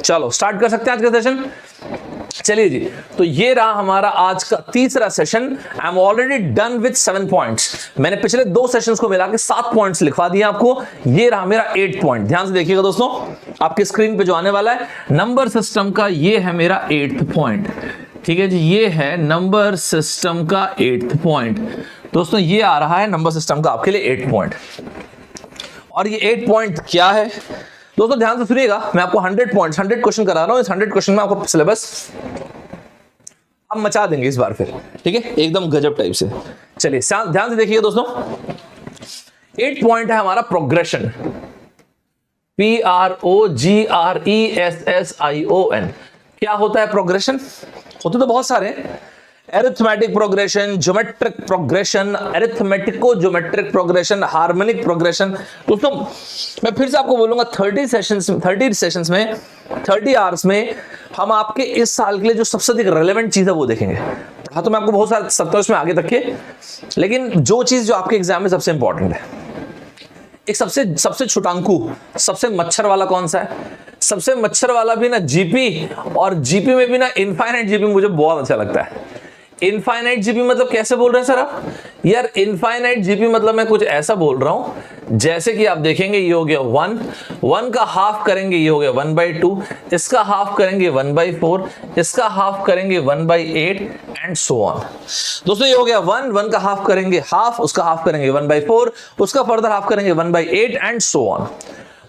चलो स्टार्ट कर सकते हैं आज का सेशन। चलिए जी, तो ये रहा हमारा आज का तीसरा session. I am already done with 7 points. मैंने पिछले 2 सेशंस को मिला के 7 पॉइंट्स लिखवा दिए आपको। ये रहा मेरा 8 पॉइंट। ध्यान से देखिएगा दोस्तों, आपकी स्क्रीन पे जो आने वाला है नंबर सिस्टम का, ये है मेरा 8th पॉइंट। ठीक है जी, ये है नंबर सिस्टम का 8th पॉइंट। दोस्तों ये आ रहा है नंबर सिस्टम का आपके लिए 8 पॉइंट। और ये 8 पॉइंट क्या है दोस्तों, ध्यान से सुनिएगा। मैं आपको 100 पॉइंट्स 100 क्वेश्चन करा रहा हूं। इस 100 क्वेश्चन में आपको सिलेबस हम मचा देंगे इस बार फिर, ठीक है, एकदम गजब टाइप से। चलिए ध्यान से देखिए दोस्तों, 8 पॉइंट है हमारा प्रोग्रेशन, PROGRESSION। क्या होता है प्रोग्रेशन? होते तो बहुत सारे, arithmetic progression, geometric progression, arithmetico geometric progression, harmonic progression. दोस्तों मैं फिर से आपको बोलूंगा 30 सेशंस में 30 आवर्स में हम आपके इस साल के लिए जो सबसे अधिक रेलेवेंट चीज है वो देखेंगे। हाँ, तो मैं आपको बहुत सारे 27 में आगे तक के, लेकिन जो चीज जो आपके एग्जाम में सबसे इंपॉर्टेंट है, एक सबसे छुटांकू, सबसे मच्छर वाला कौन सा है? सबसे मच्छर वाला भी ना जीपी, और जीपी में भी ना इनफाइनाइट जीपी मुझे बहुत अच्छा लगता है। इनफाइनाइट जीपी मतलब कैसे बोल रहे हैं सर आप? यार इनफाइनाइट जीपी मतलब मैं कुछ ऐसा बोल रहा हूं जैसे कि आप देखेंगे ये हो गया 1 का हाफ करेंगे ये हो गया 1/2, इसका हाफ करेंगे 1/4, इसका हाफ करेंगे 1/8 एंड सो ऑन। दोस्तों ये हो गया 1 का हाफ करेंगे हाफ, उसका हाफ करेंगे 1/4, उसका फर्दर हाफ करेंगे 1/8 एंड सो ऑन।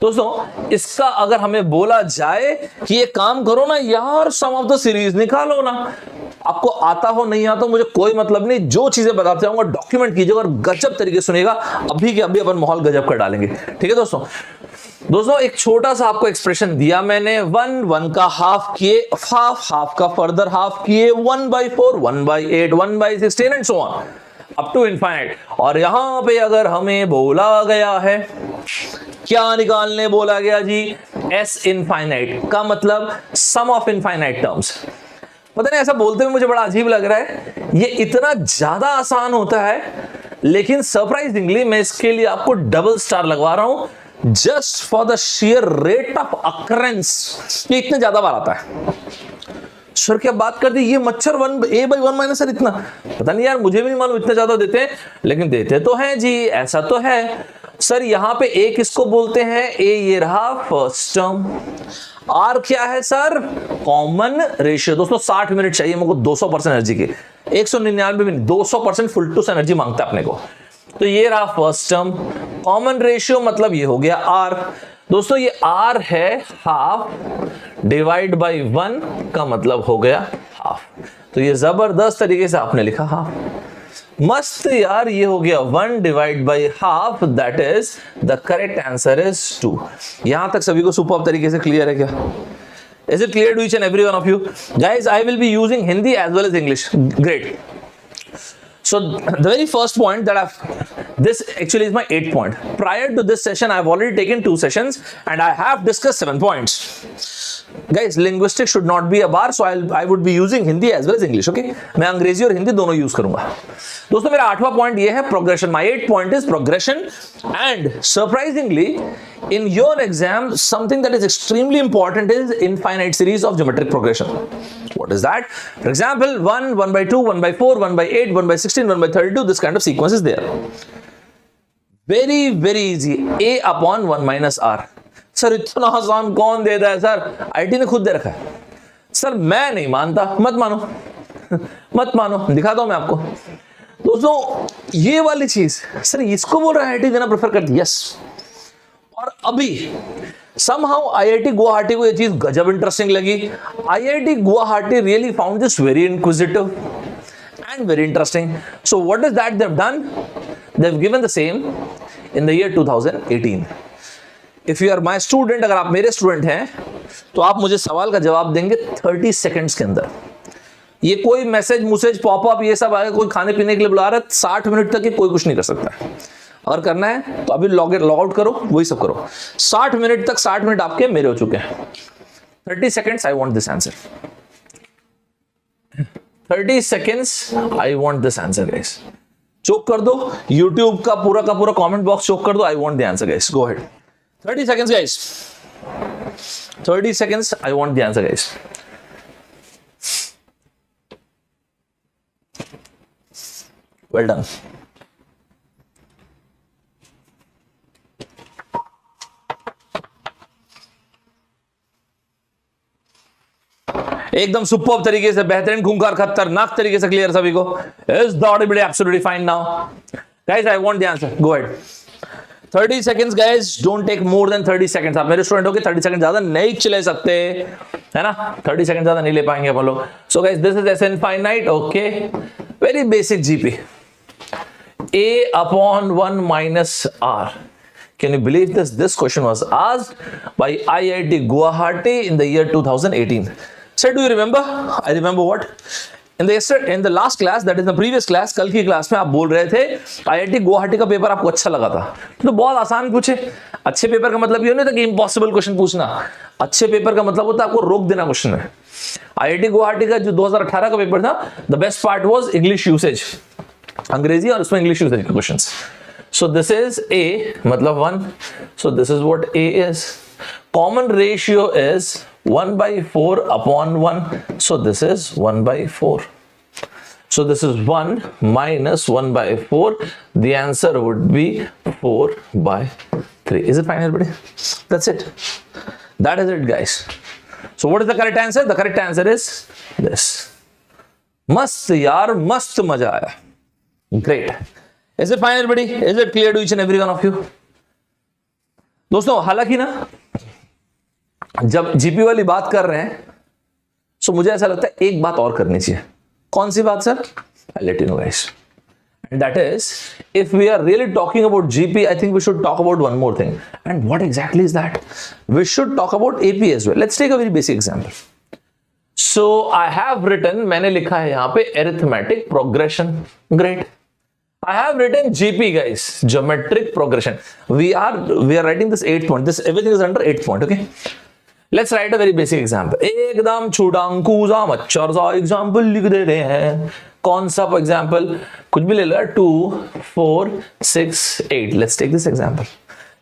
दोस्तों इसका अगर हमें बोला जाए कि ये काम करो ना यार, सम ऑफ द सीरीज निकालो ना, आपको आता हो नहीं आता हो मुझे कोई मतलब नहीं, जो चीजें बताते जाऊंगा डॉक्यूमेंट कीजिएगा और गजब तरीके से सुनिएगा। अभी के अभी अपन माहौल गजब कर डालेंगे, ठीक है दोस्तों एक छोटा सा आपको एक्सप्रेशन दिया मैंने, 1 का हाफ किए, हाफ का फर्दर हाफ किए, 1/4, 1/8, 1/16 and so on up to infinite. और यहां पे अगर हमें बोला गया है, क्या निकालने बोला गया जी? S इनफाइनाइट का मतलब सम ऑफ इनफाइनाइट टर्म्स। पता नहीं ऐसा बोलते हुए मुझे बड़ा अजीब लग रहा है, ये इतना ज्यादा आसान होता है, लेकिन सरप्राइजिंगली मैं इसके लिए आपको डबल स्टार लगवा रहा हूं, just for the share rate of occurrence. ये इतने ज्यादा बार आता है सर, क्या बात कर दी, ये मच्छर A/1 सर इतना, पता नहीं यार मुझे भी नहीं मालूम इतना ज्यादा देते हैं, लेकिन देते तो हैं जी, ऐसा तो है सर। यहां पे A किसको बोलते हैं? A ये रहा फर्स्ट टर्म। R क्या है सर? Common ratio. दोस्तों 60 मिनट चाहिए मेरे को 200% एनर्जी के, 199 मिनट 200% फुल टूस एनर्जी मांगता है अपने को। तो ये रहा फर्स्ट टर्म, कॉमन रेशियो मतलब ये हो गया R। दोस्तों ये R है हाफ डिवाइड बाई 1 का मतलब हो गया हाफ। तो ये जबरदस्त तरीके से आपने लिखा हाफ, मस्त यार। ये हो गया 1 divide by half, that is the correct answer is 2। यहां तक सभी को सुपर्ब तरीके से क्लियर है क्या? Is it clear to each and every one of you guys? I will be using Hindi as well as English. Great. So the very first point that this actually is my 8th point. Prior to this session, I've already taken 2 sessions and I have discussed 7 points. Guys, linguistics should not be a bar, so I would be using Hindi as well as English. Okay? मैं अंग्रेजी और हिंदी दोनों use करूंगा। दोस्तों मेरा 8वां point ये है progression. My 8th point is progression, and surprisingly, in your exam, something that is extremely important is infinite series of geometric progression. What is that? For example, 1/2, 1/4, 1/8, 1/16, 1/32. This kind of sequence is there. Very easy. A/1 - R. Sir इतना आसान कौन देता है sir? IT ने खुद दे रखा है sir. मैं नहीं मानता, मत मानो दिखाता हूं मैं आपको। दोस्तों ये वाली चीज सर इसको बोल रहा है आईटी देना प्रेफर करती है। यस। और अभी somehow IIT गुवाहाटी को ये चीज गजब इंटरेस्टिंग लगी। IIT Guwahati really found this very inquisitive and very interesting. So what is that they've done? They've given the same in the year 2018. If you are my student, अगर आप मेरे स्टूडेंट हैं तो आप मुझे सवाल का जवाब देंगे 30 सेकेंड्स के अंदर। ये कोई मैसेज पॉपअप ये सब आएगा, कोई खाने पीने के लिए बुला रहा है, 60 मिनट तक कोई कुछ नहीं कर सकता। अगर करना है तो अभी लॉग आउट करो, वही सब करो। 60 मिनट तक 60 मिनट आपके मेरे हो चुके हैं। 30 seconds I want this answer. 30 seconds I want this answer guys. चोक कर दो, YouTube का पूरा कमेंट बॉक्स चोक कर दो। I want the answer guys. Go ahead. 30 seconds guys. 30 seconds. I want the answer, guys. Well done. एकदम superb तरीके से, बेहतरीन, खूंखार, खतरनाक तरीके से क्लियर सभी को. Is the audibility absolutely fine now? Guys, I want the answer. Go ahead. 30 seconds, guys. Don't take more than 30 seconds. आप मेरे स्टूडेंट हो के 30 सेकंड ज्यादा नहीं चले सकते, है ना? 30 सेकंड ज्यादा नहीं ले पाएंगे अपन लोग. So guys, this is S infinite. Okay. Very basic GP. A upon 1 minus R. Can you believe this? This question was asked by IIT Guwahati in the year 2018. Sir, do you remember? I remember what? In the last class, that is the previous class, कल की class में आप बोल रहे थे IIT Guwahati का paper आपको अच्छा लगा था. तो बहुत आसान पूछे. अच्छे पेपर का मतलब ये नहीं था कि इम्पॉसिबल क्वेश्चन पूछना. अच्छे पेपर का मतलब होता है आपको रोक देना क्वेश्चन में. IIT गुवाहाटी का जो 2018 का पेपर था, the best part was English usage, अंग्रेजी और उसमें इंग्लिश यूसेज के questions. So this is A, मतलब 1. So this is what A is. Common ratio is 1 by 4 upon 1. So this is 1 by 4. So this is 1 minus 1 by 4. The answer would be 4 by 3. Is it fine, everybody? That's it. That is it, guys. So what is the correct answer? The correct answer is this. मस्त यार, मस्त मजा आया. Great. Is it fine, everybody? Is it clear to each and every one of you? दोस्तों, हालांकि ना जब GP वाली बात कर रहे हैं, तो मुझे ऐसा लगता है एक बात और करनी चाहिए. कौन सी बात sir? I'll let you know, guys. And that is, if we are really talking about GP, I think we should talk about one more thing. And what exactly is that? We should talk about AP as well. Let's take a very basic example. So I have written, मैंने लिखा है यहाँ पे arithmetic progression. Great. I have written GP, guys, geometric progression. We are writing this 8th point. This everything is under 8th point. Okay. Let's write a very basic example. एकदम छुड़ांकू सा मच्छर सा example लिख दे रहे हैं. कौन सा एग्जाम्पल? कुछ भी ले लो. 2, 4, 6, 8. Let's take this example.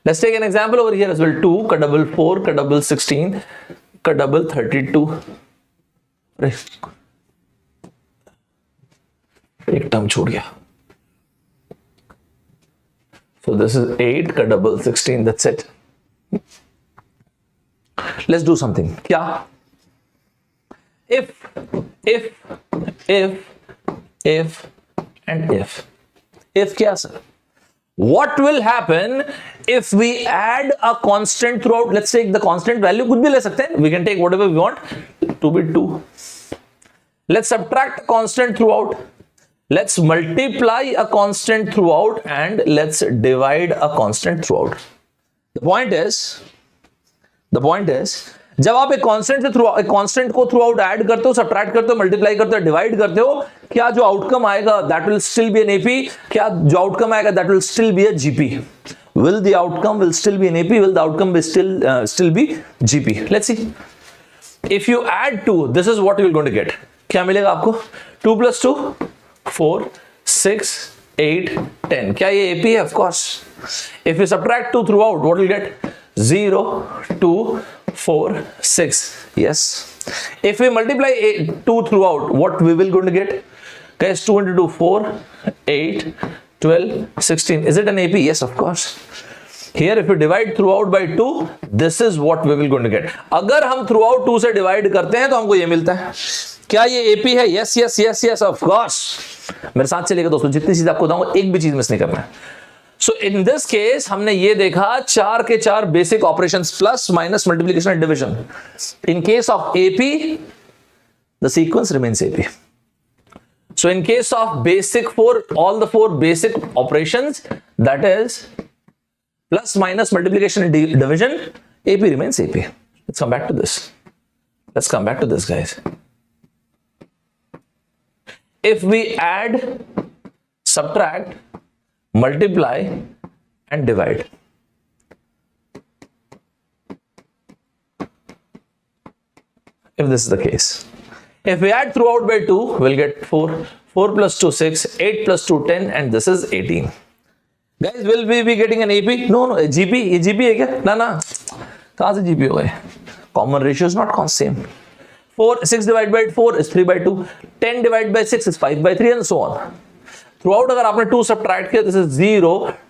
Let's take an example over here as well. 2 का डबल 4 का डबल 16 का डबल 32. एक टर्म छूट गया. So this is 8 का double 16. That's it. Let's do something. क्या? If and if. If क्या sir? What will happen if we add a constant throughout? Let's take the constant value. कुछ भी ले सकते हैं. We can take whatever we want. To be 2. Let's subtract constant throughout. Let's multiply a constant throughout and let's divide a constant throughout. The point is, जब आप एक constant से constant को थ्रू आउट ऐड करते हो, subtract करते हो, multiply करते हो, डिवाइड करते हो, क्या जो आउटकम आएगा that will still be an AP? क्या जो आउटकम आएगा that will still be a GP? Will the outcome will still be an AP? Will the outcome be still be GP? Let's see. If you add 2, this is what you're going to get. क्या मिलेगा आपको? 2 plus 2 4, 6, 8, 10. क्या ये AP है? Of course. If you subtract 2 throughout, what will you get? 0, 2, 4, 6. Yes. If we multiply 2 throughout, what we will going to get? Guys, 2 into 2, 4, 8, 12, 16. Is it an AP? Yes, of course. Here, if you divide throughout by 2, this is what we will going to get. अगर हम throughout 2 से divide करते हैं तो हमको ये मिलता है. क्या ये AP है? Yes, yes, yes, yes, of course. मेरे साथ चलिएगा दोस्तों, जितनी चीज आपको बताऊंगा एक भी चीज मिस नहीं करना है. सो इन दिस केस हमने ये देखा 4 के 4 basic operations, plus minus multiplication and division. In case of AP, the sequence remains AP. So in case of basic 4, all the 4 basic operations, that is plus, minus, multiplication and division, AP remains AP. Let's come back to this. Let's come back to this, guys. If we add, subtract, multiply and divide, if this is the case, if we add throughout by 2, we'll get 4. 4 plus 2, 6. 8 plus 2, 10. And this is 18. Guys, will we be getting an AP? No, GP. ये GP है क्या? ना. कहाँ से GP हो गए? Common ratio is not same. 6 divided by 4 is 3/2. 10 divided by 6 is 5/3 and so on. Throughout अगर आपने 2 subtract किया, this is 0,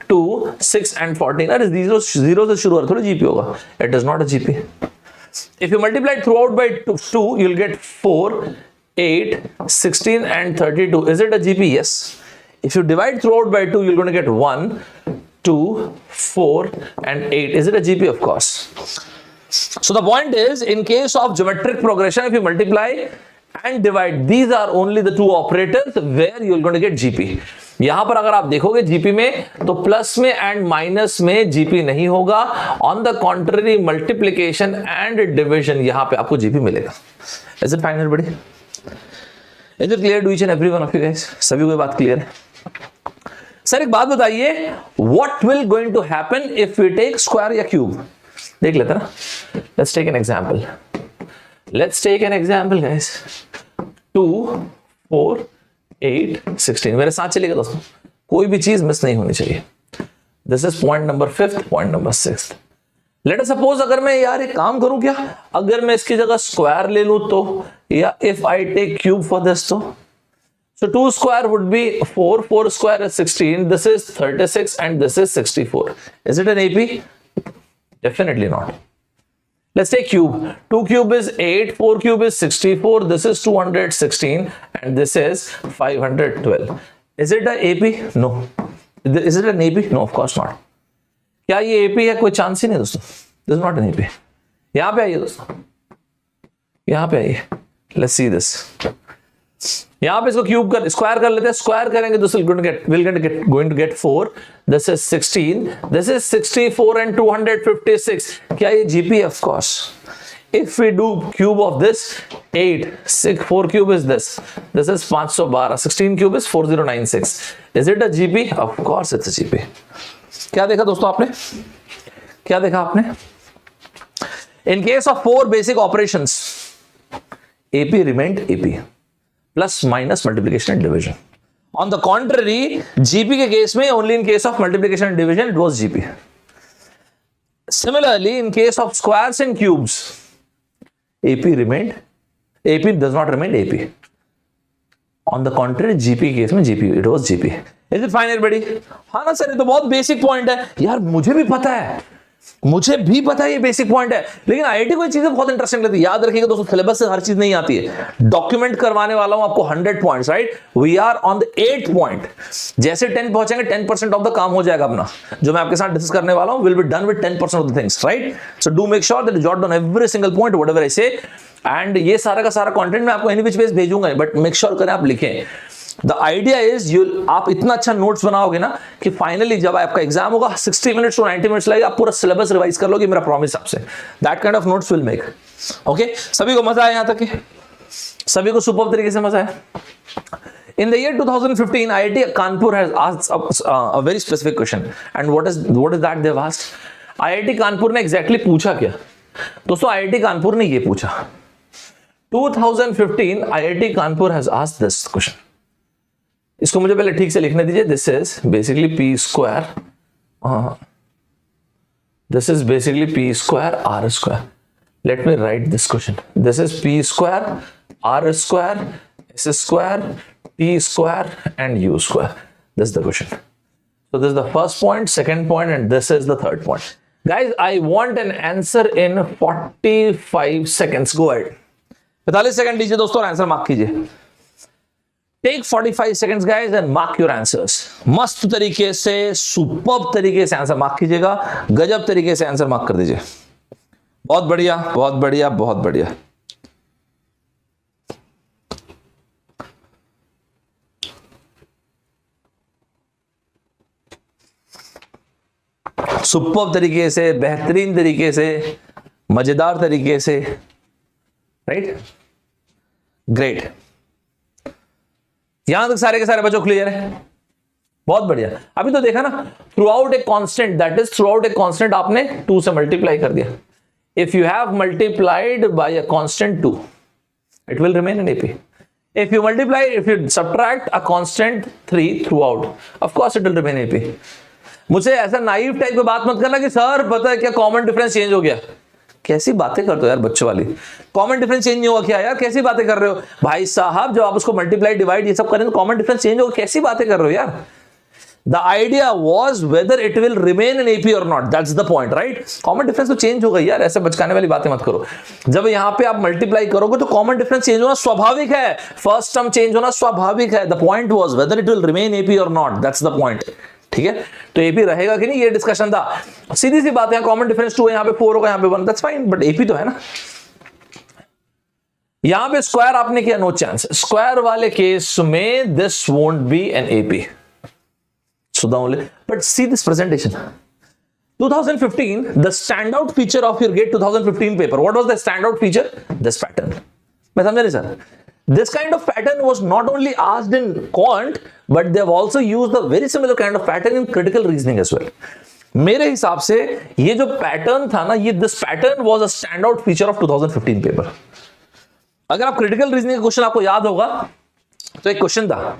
2, 6 and 14. अरे 0 से शुरू हो रहा, थोड़ा GP होगा. It is not a GP. If you multiply it throughout by 2, you'll get 4, 8, 16 and 32. Is it a GP? Yes. If you divide throughout by 2, you're going to get 1, 2, 4 and 8. Is it a GP? Of course. So the point is, in case of geometric progression, if you multiply and divide, these are only the two operators where you're going to get GP. यहां पर अगर आप देखोगे GP में, तो plus में and minus में GP नहीं होगा. On the contrary multiplication and division यहां पे आपको GP मिलेगा. Is it fine everybody? Is it clear to each and every one of you guys? सभी को बात क्लियर है? सर एक बात बताइए, what will going to happen if we take square या cube? देख लेते ना. Let's take an example. Let's take an example guys. 2, 4, 8, 16. मेरे साथ चलेगा दोस्तों, कोई भी चीज मिस नहीं होनी चाहिए. This is point number 5th, point number 6th. Let us suppose अगर मैं यार एक काम करूं क्या, अगर मैं इसकी जगह स्क्वायर ले लूं तो, या if I take cube for this तो, so 2 square would be 4, 4 square is 16, this is 36 and this is 64. Is it an AP? Definitely not. Let's take cube. 2 cube is 8, 4 cube is 64, this is 216 and this is 512. Is it an AP? No. Is it an AP? No, of course not. क्या ये AP है? कोई chance ही नहीं दोस्तों. This is not an AP. यहां पे आइए दोस्तों, यहां पे आइए. Let's see this. यहां पे इसको क्यूब कर, स्क्वायर कर लेते हैं. स्क्वायर करेंगे तो going to get 4. This is 16. This is 64 and 256. क्या ये GP? Of course. If we do cube of this, 8, 6, 4 cube is this. This is 512. 16 cube is 4096. Is it a GP? Of course it's a GP. क्या देखा दोस्तों आपने? क्या देखा आपने? In case of 4 basic operations, AP remained AP. Plus minus multiplication and division. On the contrary, GP के case में only in case of multiplication and division it was GP. Similarly, in case of squares and cubes, AP does not remain AP. On the contrary, GP case में GP, it was GP. Is it fine everybody? हाँ ना sir, ये तो बहुत basic point है यार, मुझे भी पता है, ये बेसिक पॉइंट है, लेकिन आईआईटी को ये चीजें बहुत इंटरेस्टिंग लगती है. याद रखिएगा दोस्तों, सिलेबस से हर चीज नहीं आती है. डॉक्यूमेंट करवाने वाला हूं आपको 100 points, right? We are on the 8th point. जैसे 10 पहुंचेंगे 10% ऑफ द काम हो जाएगा अपना, जो मैं आपके साथ डिस्कस करने वाला हूं. Will be done with 10% of the things, right? So do make sure that you jot down every single point whatever I से. एंड ये सारा का सारा कंटेंट मैं आपको एनी विच वेज भेजूंगा, बट मेक श्योर करें आप लिखें. द आइडिया इज आप इतना अच्छा नोट्स बनाओगे ना कि फाइनली जब आपका एग्जाम होगा 60 मिनट्स टू 90 मिनट्स लगेगा, आप पूरा सिलेबस रिवाइज कर लोगे. मेरा प्रॉमिस आपसे, that kind of notes will make. Okay, सभी को मजा आया यहां तक? सभी को सुपर्ब तरीके से मजा आया? In the year 2015, IIT Kanpur has asked a very specific question, and what is that they've asked? IIT Kanpur ने exactly पूछा क्या दोस्तों? IIT Kanpur ने ये पूछा. 2015 IIT Kanpur has asked this question. इसको मुझे पहले ठीक से लिखने दीजिए. This is basically P square, this is basically P square R square. Let me write this question. This is P square R square S square T square and U square. This is the question. So this is the first point, second point and this is the third point. Guys, I want an answer in 45 seconds. Go ahead. 45 second लीजिए दोस्तों और answer mark कीजिए. Take 45 seconds guys and mark your answers. मस्त तरीके से, superb तरीके से answer mark कीजिएगा. गजब तरीके से आंसर मार्क कर दीजिए. बहुत बढ़िया, बहुत बढ़िया, बहुत बढ़िया. सुपर्ब तरीके से, बेहतरीन तरीके से, मजेदार तरीके से, राइट? ग्रेट. यहां तक सारे के सारे बच्चों क्लियर है? बहुत बढ़िया. अभी तो देखा ना, through out a constant, that is through out a constant आपने 2 से मल्टीप्लाई कर दिया. If you have multiplied by a constant 2, it will remain in AP. If you multiply, if you subtract a constant 3 through out, of course it will remain AP. मुझे ऐसा naive type की बात मत करना कि sir पता है क्या कॉमन डिफरेंस चेंज हो गया. कैसी बातें करते हो यार बच्चों वाली, कॉमन डिफरेंस चेंज नहीं होगा क्या यार, कैसी बातें कर रहे हो भाई साहब, जब आप उसको मल्टीप्लाई डिवाइड ये सब करें तो कॉमन डिफरेंस चेंज होगा, कैसी बातें कर रहे हो यार। The idea was whether it will remain in AP or not. That's the point, right? Common difference तो चेंज होगा यार, ऐसे बचकाने वाली बातें मत करो। जब यहाँ पे आप मल्टीप्लाई करोगे तो कॉमन डिफरेंस चेंज होना स्वाभाविक है, फर्स्ट टर्म चेंज होना स्वाभाविक है। The point was whether it will remain AP or not. That's the point. ठीक है, तो AP रहेगा कि नहीं, ये डिस्कशन था। सीधी सी बात है, कॉमन डिफरेंस 2 है, यहाँ पे 4 होगा, यहाँ पे 1, that's fine, बट AP तो है ना। यहाँ पे स्क्वायर आपने किया, नो चांस। स्क्वायर वाले केस में this won't be an AP. So the only, but see this presentation. 2015, the standout feature of your GATE 2015 paper. What was the standout feature? This pattern. मैं समझा नहीं sir? This kind of pattern was not only asked in quant, but they have also used a very similar kind of pattern in critical reasoning as well. मेरे हिसाब से ये जो pattern था ना, ये this pattern was a standout feature of 2015 paper. अगर आप critical reasoning का क्वेश्चन आपको याद होगा, तो एक क्वेश्चन था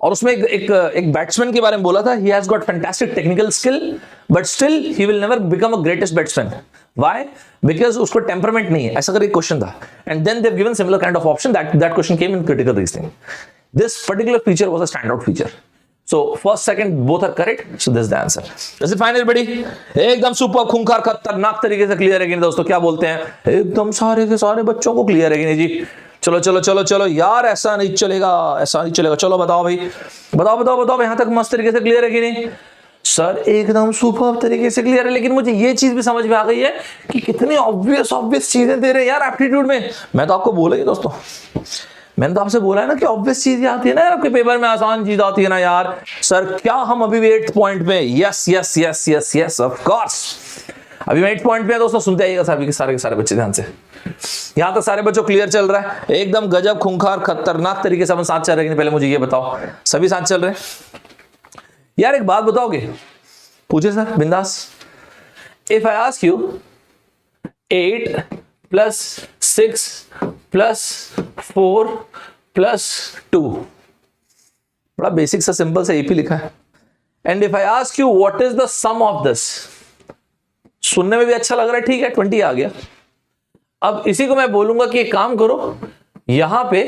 और उसमें एक बैट्समैन के बारे में बोला था, he has got fantastic technical skill but still he will never become a greatest batsman. Why? Because उसको टेम्परामेंट नहीं है, ऐसा करके क्वेश्चन था। and then they've given similar kind of option, that question came in critical reasoning. This particular feature was a standout feature. So first second both are correct, so this is the answer. Is it fine everybody? एकदम super खूंखार खतरनाक तरीके से clear है कि नहीं दोस्तों, क्या बोलते हैं, एकदम सारे के सारे बच्चों को क्लियर है कि नहीं जी। चलो चलो चलो चलो यार, ऐसा नहीं चलेगा, ऐसा नहीं चलेगा। चलो बताओ भाई, बताओ बताओ बताओ, यहां तक मस्त तरीके से क्लियर है कि नहीं सर? एकदम सुपर तरीके से क्लियर है, लेकिन मुझे ये चीज भी समझ में आ गई है कि कितनी ऑब्वियस चीजें दे रहे हैं यार एप्टीट्यूड में। मैं तो आपको बोला ही दोस्तों, मैंने तो आपसे बोला है ना कि ऑब्वियस चीज आती है ना, आपके पेपर में आसान चीज आती है ना यार। सर क्या हम अभी भी 8th पॉइंट पे? Yes yes yes yes yes of course, अभी मैं 8th पॉइंट पे है दोस्तों। सुनते आइएगा सभी के सारे बच्चे ध्यान से, यहां तक सारे बच्चों क्लियर चल रहा है एकदम गजब खूंखार खतरनाक तरीके से। हम साथ चल रहे हैं, पहले मुझे ये बताओ, सभी साथ चल रहे हैं यार? एक बात बताओगे? पूछे सर, बिंदास। इफ आई आस्क यू 8 + 6 + 4 + 2, बड़ा बेसिक सा सिंपल सा AP लिखा है। And if I ask you what is the sum of this, सुनने में भी अच्छा लग रहा है, ठीक है, 20 आ गया। अब इसी को मैं बोलूंगा कि एक काम करो, यहां पे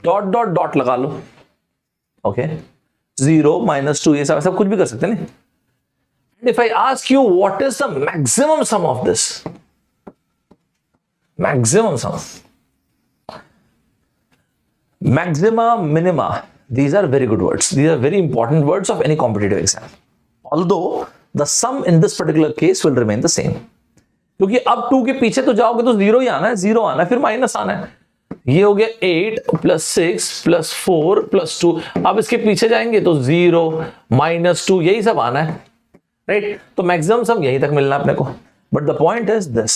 डॉट डॉट डॉट लगा लो, ओके, 0 - 2 ये सब कुछ भी कर सकते हैं। If I ask you what is the maximum some of this, maximum some, maxima, minima, these are very good words, these are very important words of any competitive exam, although the sum in this particular case will remain the same, क्योंकि अब 2 के पीछे तो जाओगे तो 0 ही आना है, 0 आना है, फिर माइनस आना है। ये हो गया 8 + 6 + 4 + 2, अब इसके पीछे जाएंगे तो 0 - 2 यही सब आना है, राइट? तो मैक्सिमम सम यहीं तक मिलना अपने को। But the point is this,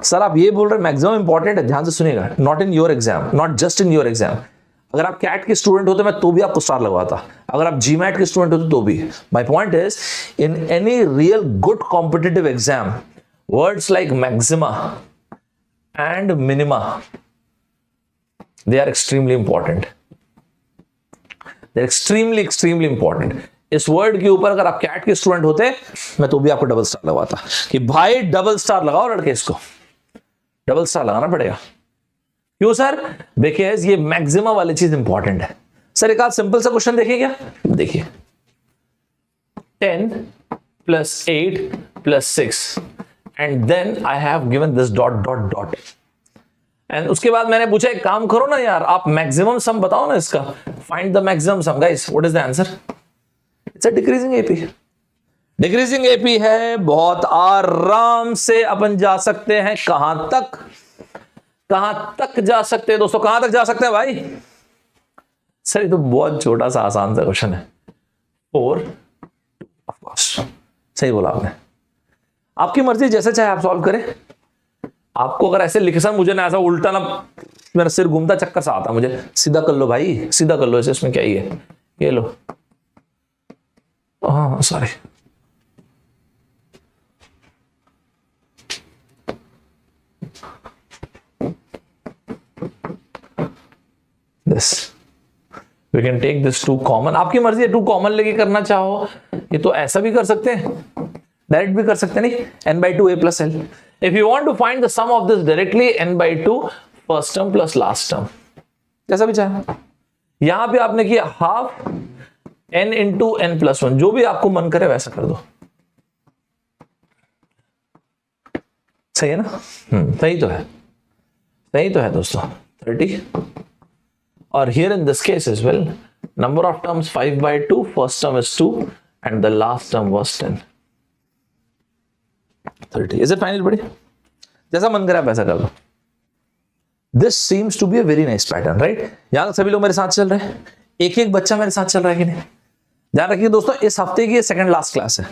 sir आप ये बोल रहे हैं मैक्सिमम इंपॉर्टेंट है, ध्यान से सुनिएगा, not in your exam, not just in your exam. अगर आप कैट के स्टूडेंट होते मैं तो भी आपको स्टार लगवाता, अगर आप जीमैट के स्टूडेंट होते तो भी। My point is in any real good competitive exam, words like maxima and minima, they are extremely important, they are extremely important. इस वर्ड के ऊपर अगर आप कैट के स्टूडेंट होते मैं तो भी आपको डबल स्टार लगवाता कि भाई डबल स्टार लगाओ लड़के, इसको डबल स्टार लगाना पड़ेगा। क्यों सर? बिकॉज ये मैक्सिमा वाली चीज इंपॉर्टेंट है। सर एक आध सिंपल सा क्वेश्चन देखिए क्या, देखिए 10 + 8 + 6 and then I have given this dot dot dot, and उसके बाद मैंने पूछा एक काम करो ना यार, आप मैक्सिमम सम बताओ ना इसका, find the maximum some. Guys what is the answer? It's a decreasing AP, decreasing AP है, बहुत आराम से अपन जा सकते हैं। कहां तक जा सकते हैं दोस्तों, कहां तक जा सकते हैं भाई? सर ये तो बहुत छोटा सा आसान सा क्वेश्चन है, 4 ऑफ कोर्स, सही बोला आपने। आपकी मर्जी, जैसे चाहे आप सॉल्व करें। आपको अगर ऐसे लिखे, सर मुझे ना ऐसा उल्टा ना मेरा सिर घूमता चक्कर सा आता, मुझे सीधा कर लो भाई, सीधा कर लो ऐसे, इसमें क्या ही है, ये लो, हाँ sorry, this we can take this 2 common. आपकी मर्जी है, 2 कॉमन लेके करना चाहो, ये तो ऐसा भी कर सकते हैं, डायरेक्ट भी कर सकते हैं, नहीं, n/2 a plus l. If you want to find the sum of this directly, n/2 first term plus last term, जैसा भी चाहे. यहां पे आपने किया half n into n plus 1, जो भी आपको मन करे वैसा कर दो. सही है ना? सही तो है, सही तो है दोस्तों. 30. और here in this case as well, number of terms 5/2, first term is 2 and the last term was 10. 30. Is it fine everybody? जैसा मन करे आप वैसा कर दो. This seems to be a very nice pattern, right? यहां सभी लोग मेरे साथ चल रहे हैं, एक एक बच्चा मेरे साथ चल रहा है कि नहीं? ध्यान रखिए दोस्तों, इस हफ्ते की सेकंड लास्ट क्लास है.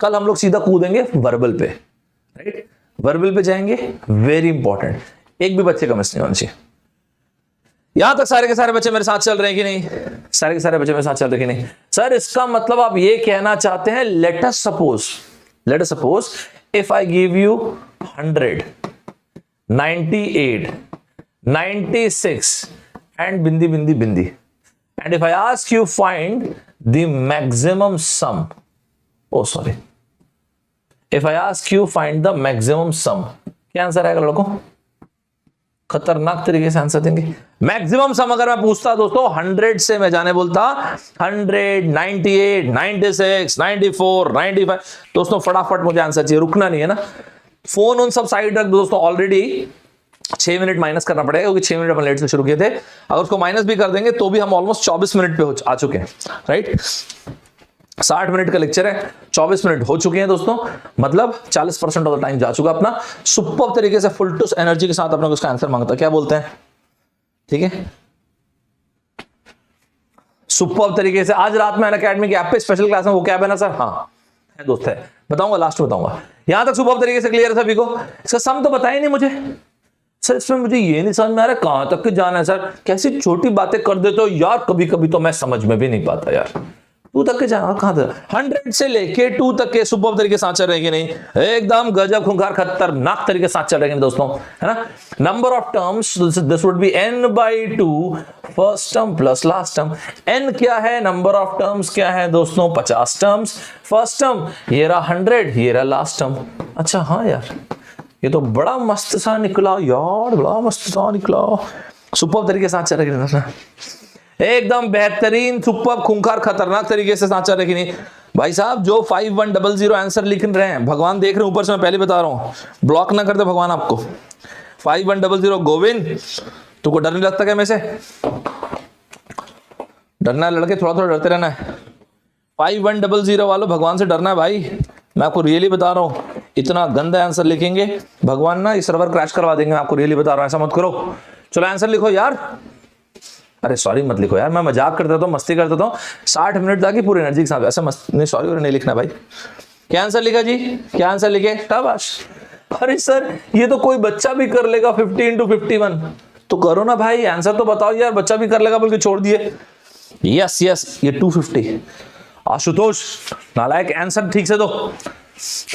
कल हम लोग सीधा कूदेंगे वर्बल पे, राइट? वर्बल पे जाएंगे, वेरी इंपॉर्टेंट. एक भी बच्चे का मिस नहीं होना चाहिए. यहां तक सारे के सारे बच्चे मेरे साथ चल रहे हैं कि नहीं? सारे के सारे बच्चे मेरे साथ चल रहे हैं कि नहीं? सर इसका मतलब आप ये कहना चाहते हैं, let us suppose if I give you 100, 98, 96 and बिंदी बिंदी बिंदी, and if I ask you find the maximum sum, oh sorry, if I ask you find the maximum sum, क्या आंसर आएगा लड़कों? खतरनाक तरीके से आंसर देंगे. मैक्सिमम सम अगर मैं पूछता दोस्तों 100 से, मैं जाने बोलता 100, 98, 96, 94, 95. दोस्तों फटाफट मुझे आंसर चाहिए, रुकना नहीं है ना. फोन उन सब साइड रख दोस्तों. ऑलरेडी 6 मिनट माइनस करना पड़ेगा क्योंकि 6 मिनट अपन लेट से शुरू किए थे. अगर उसको माइनस भी कर देंगे तो भी हम ऑलमोस्ट 24 मिनट पे आ चुके हैं, राइट? 60 मिनट का लेक्चर है, 24 मिनट हो चुके हैं दोस्तों, मतलब 40% ऑफ द टाइम जा चुका अपना. सुपर तरीके से फुल टू एनर्जी के साथ अपने को उसका आंसर मांगता, क्या बोलते हैं? ठीक है, सुपर तरीके से. आज रात में अनअकैडमी की ऐप पे स्पेशल क्लास में वो क्या है ना सर? हाँ है दोस्त, है, बताऊंगा, लास्ट में बताऊंगा. यहां तक सुपर तरीके से क्लियर है सभी को? इसका सम तो बताया नहीं मुझे सर, इसमें मुझे ये नहीं समझ में आ रहा कहां तक के जाना है सर. कैसी छोटी बातें कर देते हो यार, कभी कभी तो मैं समझ में भी नहीं पाता यार. 2 तक के जाना, कहां था? 100 से लेके 2 तक के सुपर तरीके साथ चल रहे हैं कि नहीं? एकदम गजब खुंखार खतरनाक तरीके साथ चल रहे हैं दोस्तों, है ना? Number of terms, this would be n/2 first term plus last term. n क्या है? नंबर ऑफ टर्म्स क्या है दोस्तों? 50 टर्म्स. फर्स्ट टर्म ये रहा 100, ये रहा लास्ट टर्म. अच्छा हाँ यार, ये तो बड़ा मस्त सा निकला यार, बड़ा मस्त सा निकला. सुपर तरीके साथ चल रहे हैं, एकदम बेहतरीन, सुपर खुंखार खतरनाक तरीके से साथ चल रहे कि नहीं भाई साहब? जो 5100 आंसर लिख रहे हैं, भगवान देख रहे हैं ऊपर से, मैं पहले बता रहा हूं, ब्लॉक ना कर दे भगवान आपको. 5100 गोविंद, तुमको डर नहीं लगता क्या? में से डरना है लड़के, थोड़ा थोड़ा डरते रहना है. 5100 वालों, भगवान से डरना है भाई. मैं आपको रियली बता रहा हूं, इतना गंदा आंसर लिखेंगे भगवान ना ये सर्वर क्रैश करवा देंगे. मैं आपको रियली बता रहा हूं, ऐसा मत करो. चलो आंसर लिखो यार. अरे सॉरी मत लिखो यार, मैं मजाक करता था, मस्ती करता था. 60 मिनट जाके पूरी एनर्जी के साथ ऐसा नहीं, सॉरी नहीं लिखना भाई. क्या आंसर लिखा जी? क्या आंसर लिखे? शाबाश. अरे सर ये तो कोई बच्चा भी कर लेगा, 50 into 51. तो करो ना भाई, आंसर तो बताओ यार. बच्चा भी कर लेगा बोल के छोड़ दिए. यस यस, ये 250. आशुतोष नालायक, आंसर ठीक से दो.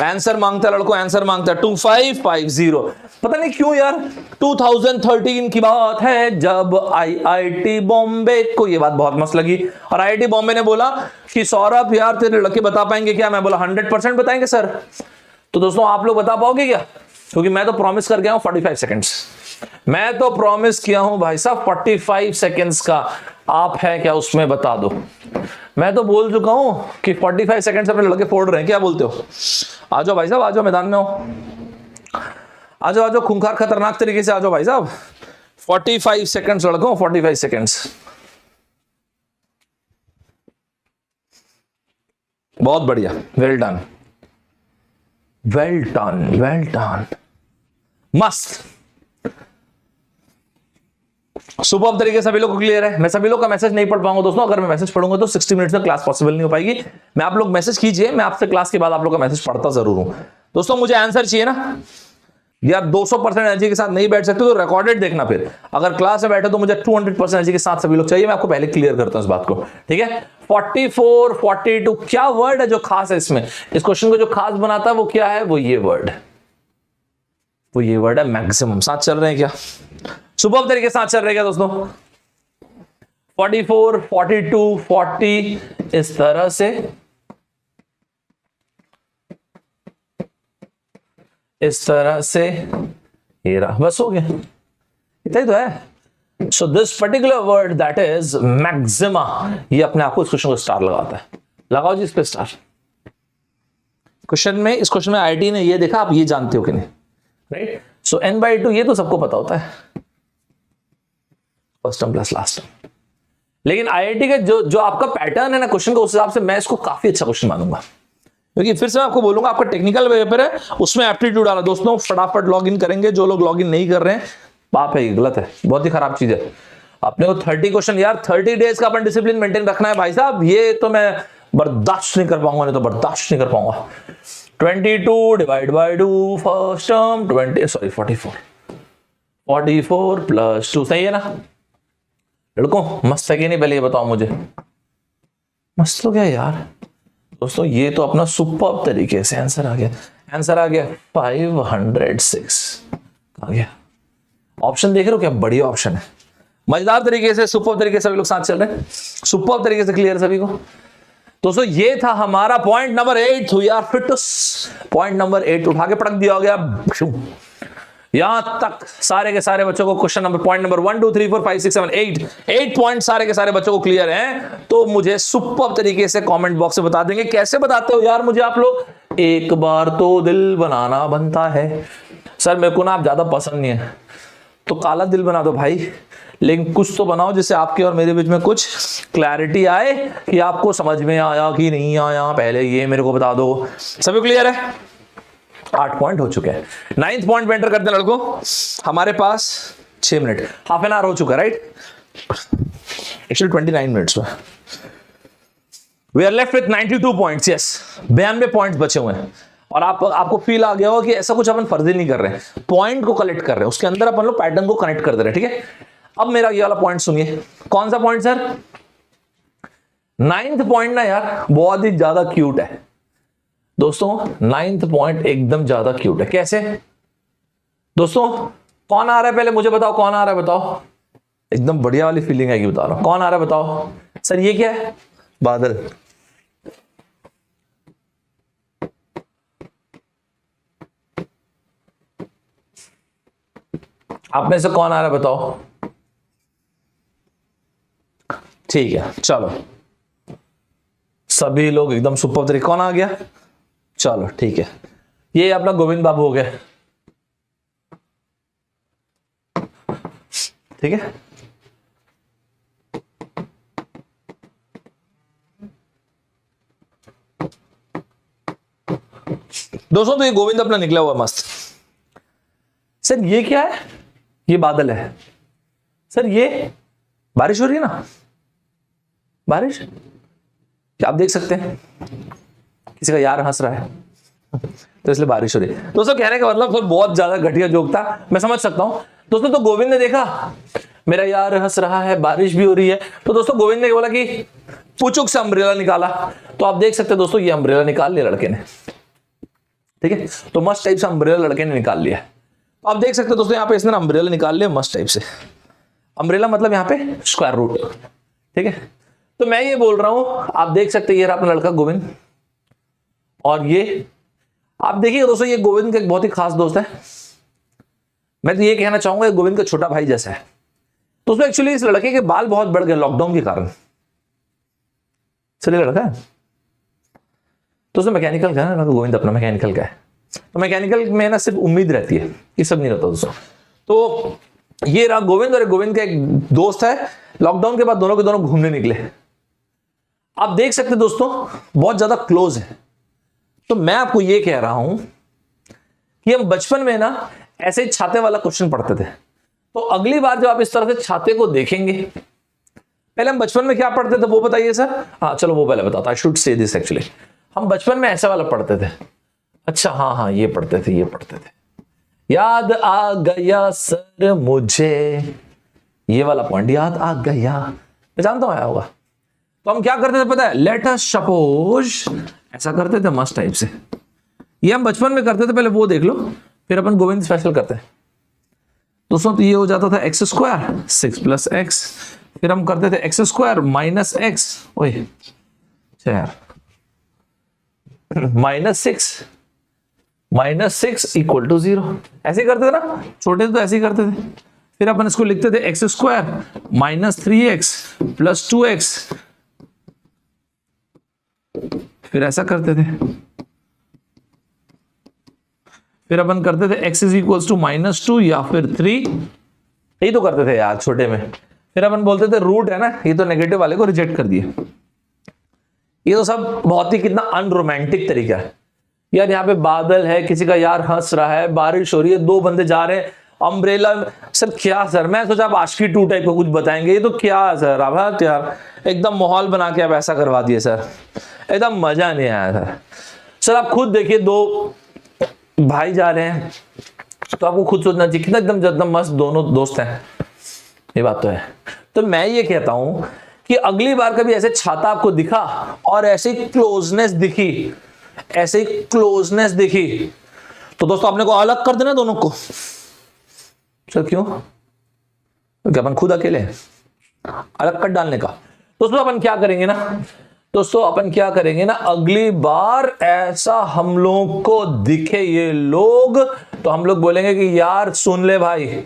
आंसर मांगता है लड़कों, आंसर मांगता है. 2550. पता नहीं क्यों यार, 2013 की बात है जब आईआईटी बॉम्बे को ये बात बहुत मस्त लगी और आईआईटी बॉम्बे ने बोला कि सौरभ यार तेरे लड़के बता पाएंगे क्या? मैं बोला 100% बताएंगे सर. तो दोस्तों आप लोग बता पाओगे क्या? क्योंकि मैं तो प्रॉमिस कर गया हूं 45 सेकेंड्स. मैं तो प्रॉमिस किया हूं भाई साहब 45 सेकेंड्स का. आप है क्या उसमें? बता दो. मैं तो बोल चुका हूं कि 45 सेकंड से अपने लड़के फोड़ रहे हैं. क्या बोलते हो? आ जाओ भाई साहब, आ जाओ, मैदान में हो. आ जाओ, आ जाओ, खुंखार खतरनाक तरीके से आ जाओ भाई साहब. 45 सेकंड्स लड़कों, 45 सेकंड्स. बहुत बढ़िया, well done, well done, well done, मस्त. सुपर तरीके से सभी लोग को क्लियर है? मैं सभी लोग का मैसेज नहीं पढ़ पाऊंगा दोस्तों. अगर मैं मैसेज पढ़ूंगा तो 60 मिनट्स में क्लास पॉसिबल नहीं हो पाएगी. मैं आप लोग मैसेज कीजिए, मैं आपसे क्लास के बाद आप लोग का मैसेज पढ़ता जरूर हूं. दोस्तों मुझे आंसर चाहिए ना यार. 200% एनर्जी के साथ नहीं बैठ सकते तो रिकॉर्डेड देखना. फिर अगर क्लास में बैठे तो मुझे 200% एनर्जी के साथ सभी लोग चाहिए. मैं आपको पहले क्लियर करता हूं इस बात को, ठीक है? 44, 42 क्या वर्ड है जो खास है इसमें? इस क्वेश्चन को जो खास बनाता है वो क्या है? वो ये वर्ड है मैक्सिमम. साथ चल रहे हैं क्या? सुपर तरीके से साथ चल रहे हैं क्या दोस्तों? 44, 42, 40 इस तरह से इस तरह से ये रहा, बस हो गया, इतना ही तो है। So this particular word that is maxima, ये अपने आप को इस क्वेश्चन को स्टार लगाता है। लगाओ जी इस पे स्टार। क्वेश्चन में, इस क्वेश्चन में आईआईटी ने ये देखा, आप ये जानते हो कि नहीं, राइट। सो n/2 ये तो सबको पता होता है, first term plus last term. लेकिन आईआईटी का जो आपका पैटर्न है ना क्वेश्चन का, उस हिसाब से मैं इसको काफी अच्छा क्वेश्चन मानूंगा, क्योंकि फिर से मैं आपको बोलूंगा आपका टेक्निकल पेपर है, उसमें एप्टीट्यूड आ रहा है। दोस्तों फटाफट लॉगिन करेंगे, जो लोग लॉगिन नहीं कर रहे हैं पाप है, ये गलत है, बहुत ही खराब चीज है। अपने को 30 क्वेश्चन यार 30 डेज का अपन डिसिप्लिन मेंटेन रखना है भाई साहब, ये तो मैं बर्दाश्त नहीं कर पाऊंगा, नहीं तो बर्दाश्त नहीं कर पाऊंगा। 22 divide by 2 first term 44 plus 2, सही है ना लड़कों? मस्त है कि नहीं, पहले ये बताओ मुझे। मस्त हो गया यार दोस्तों, ये तो अपना सुपर तरीके से आंसर आ गया। आंसर आ गया 506 आ गया। ऑप्शन देख रहे हो क्या, बढ़िया ऑप्शन है, मजेदार तरीके से, सुपर तरीके से सभी लोग साथ चल रहे हैं, सुपर तरीके से क्लियर सभी को। दोस्तों ये था हमारा point number 8, we are fit. Point number 8 उठा के पटक दिया हो गया। यहां तक सारे के सारे बच्चों को question number point number 1 2 3 4 5 6 7 8 point सारे के सारे बच्चों को क्लियर हैं, तो मुझे सुपर तरीके से कमेंट बॉक्स में बता देंगे। कैसे बताते हो यार मुझे आप लोग? एक बार तो दिल बनाना बनता है। सर मेरे को ना आप ज्यादा पसंद नहीं है, तो काला दिल बना दो भाई, लेकिन कुछ तो बनाओ जिससे आपके और मेरे बीच में कुछ क्लैरिटी आए कि आपको समझ में आया कि नहीं आया, पहले ये मेरे को बता दो। सभी क्लियर है? 8 पॉइंट हो चुके हैं। 9th पॉइंट में एंटर करते हैं लड़कों। हमारे पास 6 मिनट, हाफ एन आवर हो चुका है, राइट? एक्चुअली 29 मिनट्स में we are left with 92 points. Yes, 92 points बचे हुए हैं। और आपको फील आ गया हो कि ऐसा कुछ अपन फर्जी नहीं कर रहे हैं, पॉइंट को कलेक्ट कर रहे हैं, उसके अंदर अपन लोग पैटर्न को कनेक्ट कर दे रहे हैं, ठीक है? अब मेरा ये वाला पॉइंट सुनिए। कौन सा पॉइंट सर? 9th पॉइंट ना यार बहुत ही ज्यादा क्यूट है दोस्तों। 9th पॉइंट एकदम ज्यादा क्यूट है। कैसे दोस्तों? कौन आ रहा है पहले मुझे बताओ, कौन आ रहा है बताओ? एकदम बढ़िया वाली फीलिंग आएगी, बता रहा हूं। कौन आ रहा है बताओ? सर ये क्या है? बादल। आप में से कौन आ रहा है बताओ? ठीक है चलो, सभी लोग एकदम सुपर तरीके। कौन आ गया? चलो ठीक है, ये अपना गोविंद बाबू हो गया, ठीक है? दोस्तों तो ये गोविंद अपना निकला हुआ मस्त। सर ये क्या है? ये बादल है। सर ये बारिश हो रही है ना, बारिश, क्या आप देख सकते हैं? किसी का यार हंस रहा है तो इसलिए बारिश हो रही है। दोस्तों कहने का मतलब तो बहुत ज्यादा घटिया जोक था, मैं समझ सकता हूं। दोस्तों तो गोविंद ने देखा मेरा यार हंस रहा है, बारिश भी हो रही है, तो दोस्तों गोविंद ने बोला कि पुचुक से अम्ब्रेला निकाला। तो आप देख सकते हैं दोस्तों ये अम्ब्रेला निकाल लिया लड़के ने, ठीक है? तो मस्त टाइप से अम्ब्रेला लड़के ने निकाल लिया। तो आप देख सकते हैं दोस्तों यहाँ पे इसने अम्ब्रेला निकाल लिया मस्त टाइप से। अम्ब्रेला मतलब यहाँ पे स्क्वायर रूट, ठीक है? तो मैं ये बोल रहा हूं, आप देख सकते हैं ये रहा अपना लड़का गोविंद, और ये आप देखिए दोस्तों ये गोविंद का एक बहुत ही खास दोस्त है। मैं तो ये कहना चाहूंगा ये गोविंद का छोटा भाई जैसा है। तो उसमें एक्चुअली इस लड़के के बाल बहुत बढ़ गए लॉकडाउन के कारण। चलिए लड़का है तो उसमें मैकेनिकल का है ना, गोविंद अपना मैकेनिकल का है, तो मैकेनिकल में ना सिर्फ उम्मीद रहती है, ये सब नहीं रहता दोस्तों। तो ये रहा गोविंद, और गोविंद का एक दोस्त है। लॉकडाउन के बाद दोनों के दोनों घूमने निकले। आप देख सकते हैं दोस्तों बहुत ज्यादा क्लोज है। तो मैं आपको ये कह रहा हूं कि हम बचपन में ना ऐसे ही छाते वाला क्वेश्चन पढ़ते थे, तो अगली बार जब आप इस तरह से छाते को देखेंगे, पहले हम बचपन में क्या पढ़ते थे वो बताइए सर? हाँ चलो वो पहले बताता, I should say this actually. हम बचपन में ऐसा वाला पढ़ते थे। अच्छा हाँ ये पढ़ते थे, ये पढ़ते थे, याद आ गया सर मुझे, ये वाला पॉइंट याद आ गया, मैं जानता हूं आया होगा। तो हम क्या करते थे पता है? लेट अस सपोज, ऐसा करते थे मस्त टाइप से। ये हम बचपन में करते थे, पहले वो देख लो, फिर अपन गोविंद स्पेशल करते हैं दोस्तों। तो ये हो जाता था एक्स स्क्वायर 6 प्लस एक्स, फिर हम करते थे एक्स स्क्वायर माइनस एक्स, ओए यार, -6 -6 इक्वल टू 0। ऐसे ही करते थे ना, छोटे थे तो ऐसे ही करते थे। फिर अपन इसको लिखते थे x square -3x plus 2x, फिर ऐसा करते थे। फिर अपन करते थे x इज इक्वल्स टू -2 या फिर 3, यही तो करते थे यार छोटे में। फिर अपन बोलते थे रूट है ना, ये तो नेगेटिव वाले को रिजेक्ट कर दिए। ये तो सब बहुत ही कितना अनरोमांटिक तरीका है यार। यहाँ पे बादल है, किसी का यार हंस रहा है, बारिश हो रही है, दो बंदे जा रहे हैं अम्ब्रेला। सर क्या सर, मैं सोचा आप आशिकी 2 टाइप का कुछ बताएंगे, ये तो क्या सर आप यार एकदम माहौल बना के आप ऐसा करवा दिए सर, एकदम मजा नहीं आया सर। सर आप खुद देखिए, दो भाई जा रहे हैं तो आपको खुद सोचना चाहिए कितना एकदम मस्त दोनों दोस्त हैं, ये बात तो है। तो मैं ये कहता हूं कि अगली बार कभी ऐसे छाता आपको दिखा और ऐसी क्लोजनेस दिखी, ऐसे क्लोजनेस दिखी, तो दोस्तों आपने को अलग कर देना दोनों को। सर क्यों? क्योंकि अपन खुद अकेले हैं, अलग कर डालने का। दोस्तों अपन क्या करेंगे ना, अगली बार ऐसा हम लोग को दिखे ये लोग तो हम लोग बोलेंगे कि यार सुन ले भाई,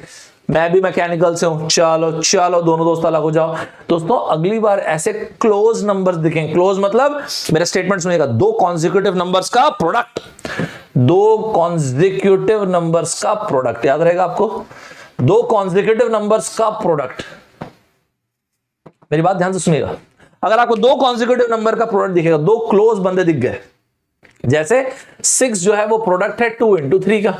मैं भी मैकेनिकल से हूं, चलो दोनों दोस्त अलग हो जाओ। दोस्तों अगली बार ऐसे क्लोज नंबर्स दिखेंगे, क्लोज मतलब मेरा स्टेटमेंट सुनिएगा, दो कॉन्जिक्यूटिव नंबर्स का प्रोडक्ट, दो कॉन्जिक्यूटिव नंबर्स का प्रोडक्ट, याद रहेगा आपको, दो कॉन्जिक्यूटिव नंबर्स का प्रोडक्ट। मेरी बात ध्यान से सुनिएगा, अगर आपको दो कॉन्जिक्यूटिव नंबर का प्रोडक्ट दिखेगा, दो क्लोज बंदे दिख गए, जैसे 6 जो है वो प्रोडक्ट है 2 into 3 का।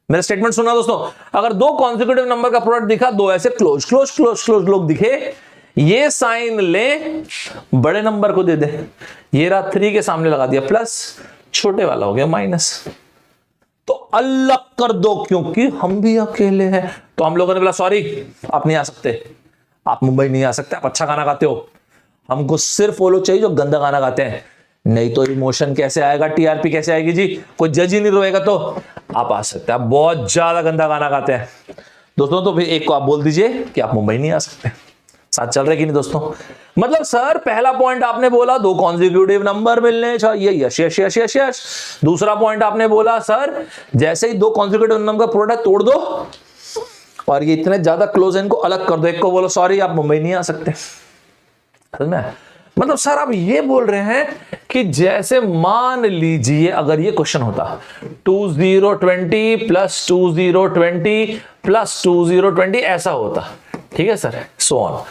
मेरा स्टेटमेंट सुना दोस्तों, अगर दो कॉन्जिक्यूटिव नंबर का प्रोडक्ट दिखा, दो ऐसे क्लोज लोग दिखे, ये साइन ले, बड़े नंबर को दे दे, ये रहा 3 के सामने लगा दिया प्लस, छोटे वाला हो गया माइनस। तो अलग कर दो क्योंकि हम भी अकेले हैं। तो हम लोगों ने बोला सॉरी आप नहीं आ सकते, आप मुंबई नहीं आ सकते, आप अच्छा गाना गाते हो, हमको सिर्फ वो लोग चाहिए जो गंदा गाना गाते हैं, नहीं तो इमोशन कैसे आएगा, टीआरपी कैसे आएगी जी, कोई जज ही नहीं रोएगा। तो आप आ सकते हैं, आप बहुत ज्यादा गंदा गाना गाते हैं दोस्तों, तो फिर एक को आप बोल दीजिए कि आप मुंबई नहीं आ सकते। साथ चल रहे कि नहीं दोस्तों? मतलब सर पहला पॉइंट आपने बोला दो कॉन्जिक्यूटिव नंबर मिलने चाहिए, yes yes yes yes yes. दूसरा पॉइंट आपने बोला सर जैसे ही दो कॉन्जिक्यूटिव नंबर का प्रोडक्ट तोड़ दो और ये इतने ज्यादा क्लोज है, इनको अलग कर दो, एक को बोलो सॉरी आप मुंबई नहीं आ सकते। समझ में? मतलब सर आप ये बोल रहे हैं कि जैसे मान लीजिए अगर ये क्वेश्चन होता 2020 प्लस 2020 प्लस 2020 ऐसा होता, ठीक है सर, सो ऑन।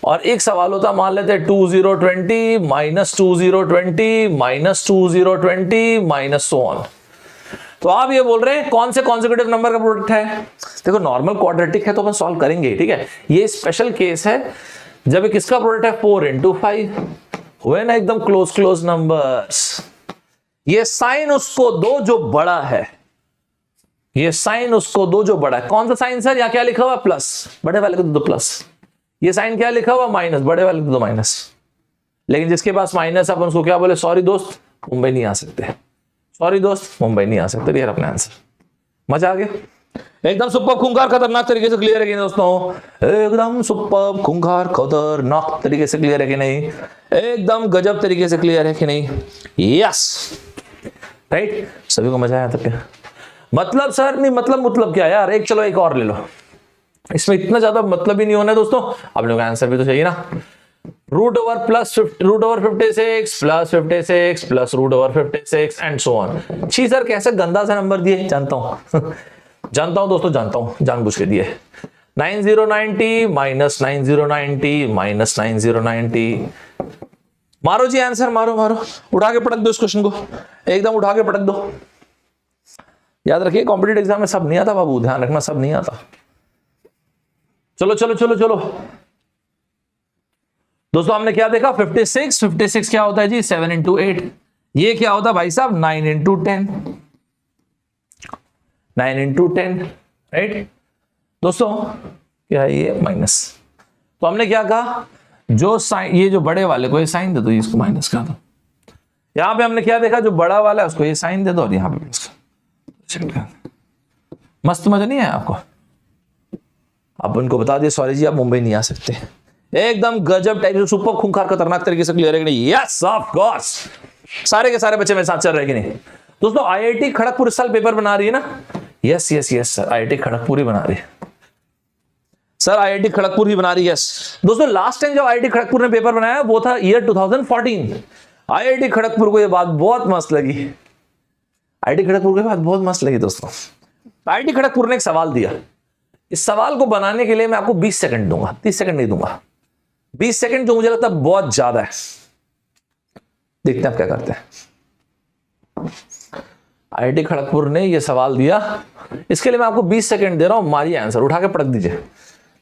और एक सवाल होता, मान लेते 2020 minus 2020 minus 2020 minus so on. तो आप ये बोल रहे हैं कौन से कॉन्जिक्यूटिव नंबर का प्रोडक्ट है? देखो नॉर्मल क्वाड्रेटिक है तो अपन सॉल्व करेंगे, ठीक है। ये स्पेशल केस है जब किसका प्रोडक्ट है 4 into 5, हुए ना एकदम क्लोज नंबर्स। ये साइन उसको दो जो बड़ा है, ये साइन उसको दो जो बड़ा है। कौन सा साइन सर? यहाँ क्या लिखा हुआ? प्लस, बड़े वाले को दो प्लस। ये साइन क्या लिखा हुआ? माइनस, बड़े वाले को दो माइनस। लेकिन जिसके पास माइनस अपन उसको क्या बोले? सॉरी दोस्त मुंबई नहीं आ सकते, सॉरी दोस्त मुंबई नहीं आ सकते। क्लियर अपना आंसर? मजा आ गया? एकदम सुपर खूंखार खतरनाक तरीके से क्लियर है कि नहीं दोस्तों? एकदम सुपर खूंखार खतरनाक तरीके से क्लियर है कि नहीं? एकदम गजब तरीके से क्लियर है कि नहीं? Yes, right. सभी को मजा आया तब क्या? मतलब सर नहीं, मतलब क्या यार? एक चलो एक और ले लो, इसमें इतना ज्यादा मतलब ही नहीं होना है दोस्तों। आप लोगों का आंसर भी तो चाहिए ना। Root over 56 plus 56 plus root over 56 and so on. छी सर कैसे गंदा सा नंबर दिए, जानता हूं जानता हूं दोस्तों, जानता हूं, जानबूझ के दिए। 9090 माइनस 9090 माइनस 9090। मारो जी आंसर, मारो मारो, उठा के पटक दो इस क्वेश्चन को, एकदम उठा के पटक दो। याद रखिए कॉम्पिटिटिव एग्जाम में सब नहीं आता बाबू, ध्यान रखना सब नहीं आता। चलो चलो चलो चलो दोस्तों, हमने क्या देखा? 56 क्या होता है जी? 7 into 8। ये क्या होता है भाई साहब? 9 into 10, 9 into 10, राइट दोस्तों? क्या है ये? माइनस। तो हमने क्या कहा? जो साइन, ये जो बड़े वाले को ये साइन दे दो, इसको माइनस कर दो। यहां पे हमने क्या देखा? जो बड़ा वाला है उसको ये साइन दे दो और यहां पे प्लस। मस्त मजा नहीं है आपको? आप उनको बता दिए सॉरी जी आप मुंबई नहीं आ सकते। एकदम गजब टाइप से सुपर खूंखार खतरनाक तरीके से क्लियर है कि नहीं? Yes of course. सारे के सारे बच्चे मेरे साथ चल रहे कि नहीं? दोस्तों आईआईटी खड़गपुर इस साल पेपर बना रही है ना? Yes yes yes sir, IIT Kharagpur ही बना रही है सर, आईआईटी खड़गपुर ही बना रही है। यस दोस्तों, लास्ट टाइम जब आईआईटी खड़गपुर ने पेपर बनाया वो था ईयर 2014। आईआईटी खड़गपुर को ये बात बहुत मस्त लगी, आईआईटी खड़गपुर को ये बात बहुत मस्त लगी दोस्तों। आईआईटी खड़गपुर ने एक सवाल दिया, इस सवाल को बनाने के लिए मैं आपको 20 सेकंड दूंगा, 30 सेकंड नहीं दूंगा, 20 सेकंड जो मुझे लगता है बहुत ज्यादा है। देखते हैं आप क्या करते हैं। आईआईटी खड़गपुर ने यह सवाल दिया, इसके लिए मैं आपको 20 सेकंड दे रहा हूं, मारिए आंसर, उठा के पटक दीजिए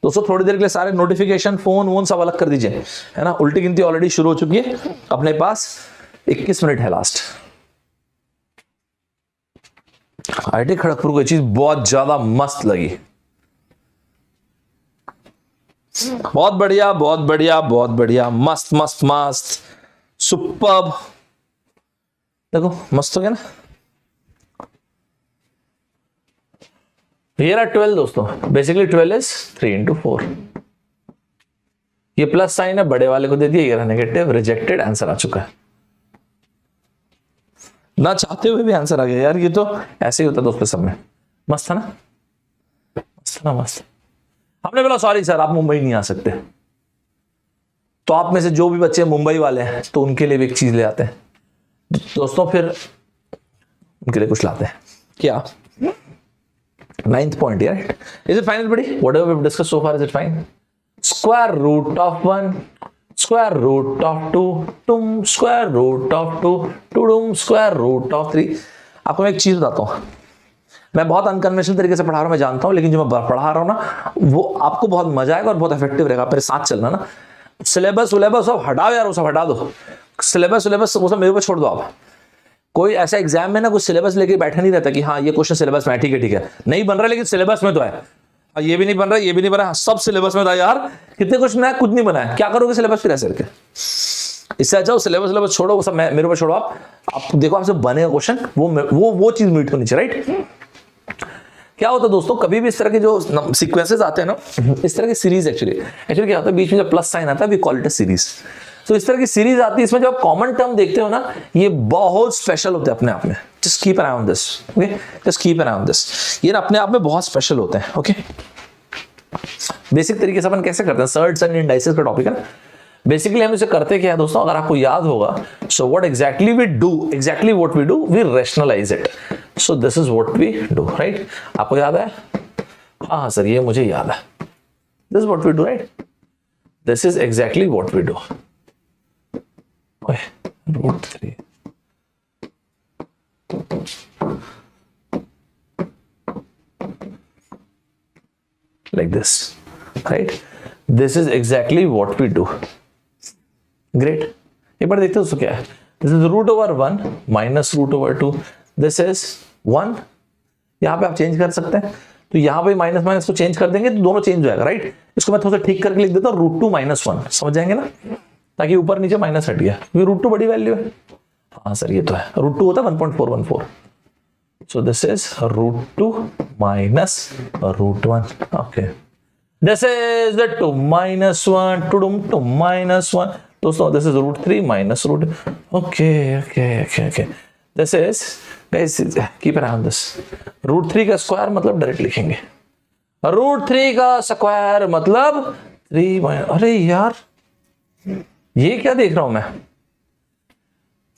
दोस्तों। थोड़ी देर के लिए सारे नोटिफिकेशन फोन वोन सब अलग कर दीजिए, है ना। उल्टी गिनती ऑलरेडी शुरू हो चुकी है, अपने पास 21 मिनट है लास्ट। आईआईटी खड़गपुर को यह चीज बहुत ज्यादा मस्त लगी, बहुत बढ़िया बहुत बढ़िया बहुत बढ़िया, मस्त मस्त मस्त, सुपर्ब। देखो मस्त हो गया ना। ये रहा 12 दोस्तों, बेसिकली 12 इज 3 into 4। ये प्लस साइन है, बड़े वाले को दे दिया, ये रहा नेगेटिव, रिजेक्टेड, आंसर आ चुका है। ना चाहते हुए भी आंसर आ गया यार, ये तो ऐसे ही होता दोस्तों सब में। मस्त था ना, मस्त ना, मस्त। हमने बोला सॉरी सर आप मुंबई नहीं आ सकते, तो आप में से जो भी बच्चे मुंबई वाले हैं तो उनके लिए भी एक चीज ले आते हैं दोस्तों, फिर उनके लिए कुछ लाते हैं। क्या 9th point, right? Is it fine everybody? Whatever we've discussed so far, is it fine? Square root of 1, square root of 2, square root of 2, square root of 3। आपको मैं एक चीज बताता हूं, मैं बहुत अनकन्वेंशनल तरीके से पढ़ा रहा हूं, मैं जानता हूं, लेकिन जो मैं पढ़ा रहा हूं ना वो आपको बहुत मजा आएगा और बहुत इफेक्टिव रहेगा। मेरे साथ चलना ना। सिलेबस सब हटाओ यार, वो सब हटा दो, सिलेबस वो सब मेरे ऊपर छोड़ दो आप। कोई ऐसा एग्जाम में ना कुछ सिलेबस लेके बैठा नहीं रहता कि हाँ ये क्वेश्चन सिलेबस में, ठीक है नहीं बन रहा लेकिन सिलेबस में तो है, ये भी नहीं बन रहा, ये भी नहीं बन रहा, सब सिलेबस में था यार। कितने क्वेश्चन है, कुछ नहीं बना है, क्या करोगे सिलेबस फिर ऐसे करके? इससे अच्छा सिलेबस छोड़ो, वो सब मेरे ऊपर छोड़ो। आप देखो आपसे बने क्वेश्चन, वो चीज मीट होनी चाहिए, राइट। क्या होता है दोस्तों, कभी भी इस तरह के जो सीक्वेंसेस आते हैं ना, इस तरह की सीरीज एक्चुअली क्या होता है, बीच में जब प्लस साइन आता है we call it a series. तो इस तरह की सीरीज आती है, इसमें जब कॉमन टर्म देखते हो ना, ये बहुत स्पेशल होते हैं अपने आप में। Just keep an I on this, okay, just keep an I on this. ये ना अपने आप में बहुत स्पेशल होते हैं, ओके। बेसिक तरीके से अपन कैसे करते हैं, सर्ट्स एंड इंडाइसेस का टॉपिक है ना। बेसिकली हम इसे करते क्या है दोस्तों, अगर आपको याद होगा, so what exactly we do, we rationalize it. So this is what we do, right. आपको याद है? हाँ सर ये मुझे याद है। This is what we do, right. This is exactly what we do. √3 like this, right? This is exactly what we do. Great. एक बार देखते हो तो क्या है, this is √1 minus √2, this is 1। यहां पे आप चेंज कर सकते हैं, तो यहां पे माइनस माइनस को चेंज कर देंगे तो दोनों चेंज हो जाएगा, राइट। इसको मैं थोड़ा सा ठीक करके लिख देता हूं, √2 - 1, समझ जाएंगे ना, ताकि ऊपर नीचे माइनस हट गया, क्योंकि √2 बड़ी वैल्यू है। हाँ सर ये तो है, √2 होता है 1.414। सो this is √2 minus √1, okay. This is the 2 - 1, 2 - 1 दोस्तों, this is √3 minus √2, okay. This is guys, keep an I on this. √3 का स्क्वायर मतलब डायरेक्ट लिखेंगे, √3 का स्क्वायर मतलब 3 अरे यार ये क्या देख रहा हूं मैं,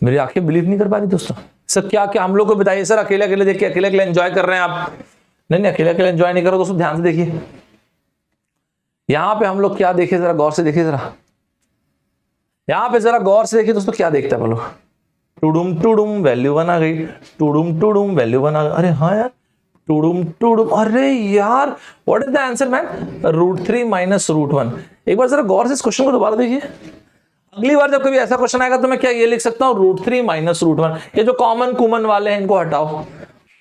मेरी आंखें बिलीव नहीं कर पा रही दोस्तों। सर क्या हम लोग को बताइए सर, अकेले देख के अकेले एंजॉय कर रहे हैं आप? नहीं अकेले एंजॉय नहीं करो दोस्तों, ध्यान से देखिए यहां पे हम लोग क्या देखे, जरा गौर से देखिए, जरा यहां पे जरा गौर से देखिए दोस्तों, क्या देखते हैं बोलो। टूडुम वैल्यू 1 आ गई, टूडुम वैल्यू 1 आ गई। अरे हाँ यार, टूडुम, अरे यार what is the answer man, √3 minus √1। एक बार जरा गौर से इस क्वेश्चन को दोबारा देखिए। अगली बार जब कभी ऐसा क्वेश्चन आएगा तो मैं क्या ये लिख सकता हूं, √3 minus √1। ये जो कॉमन वाले हैं इनको हटाओ,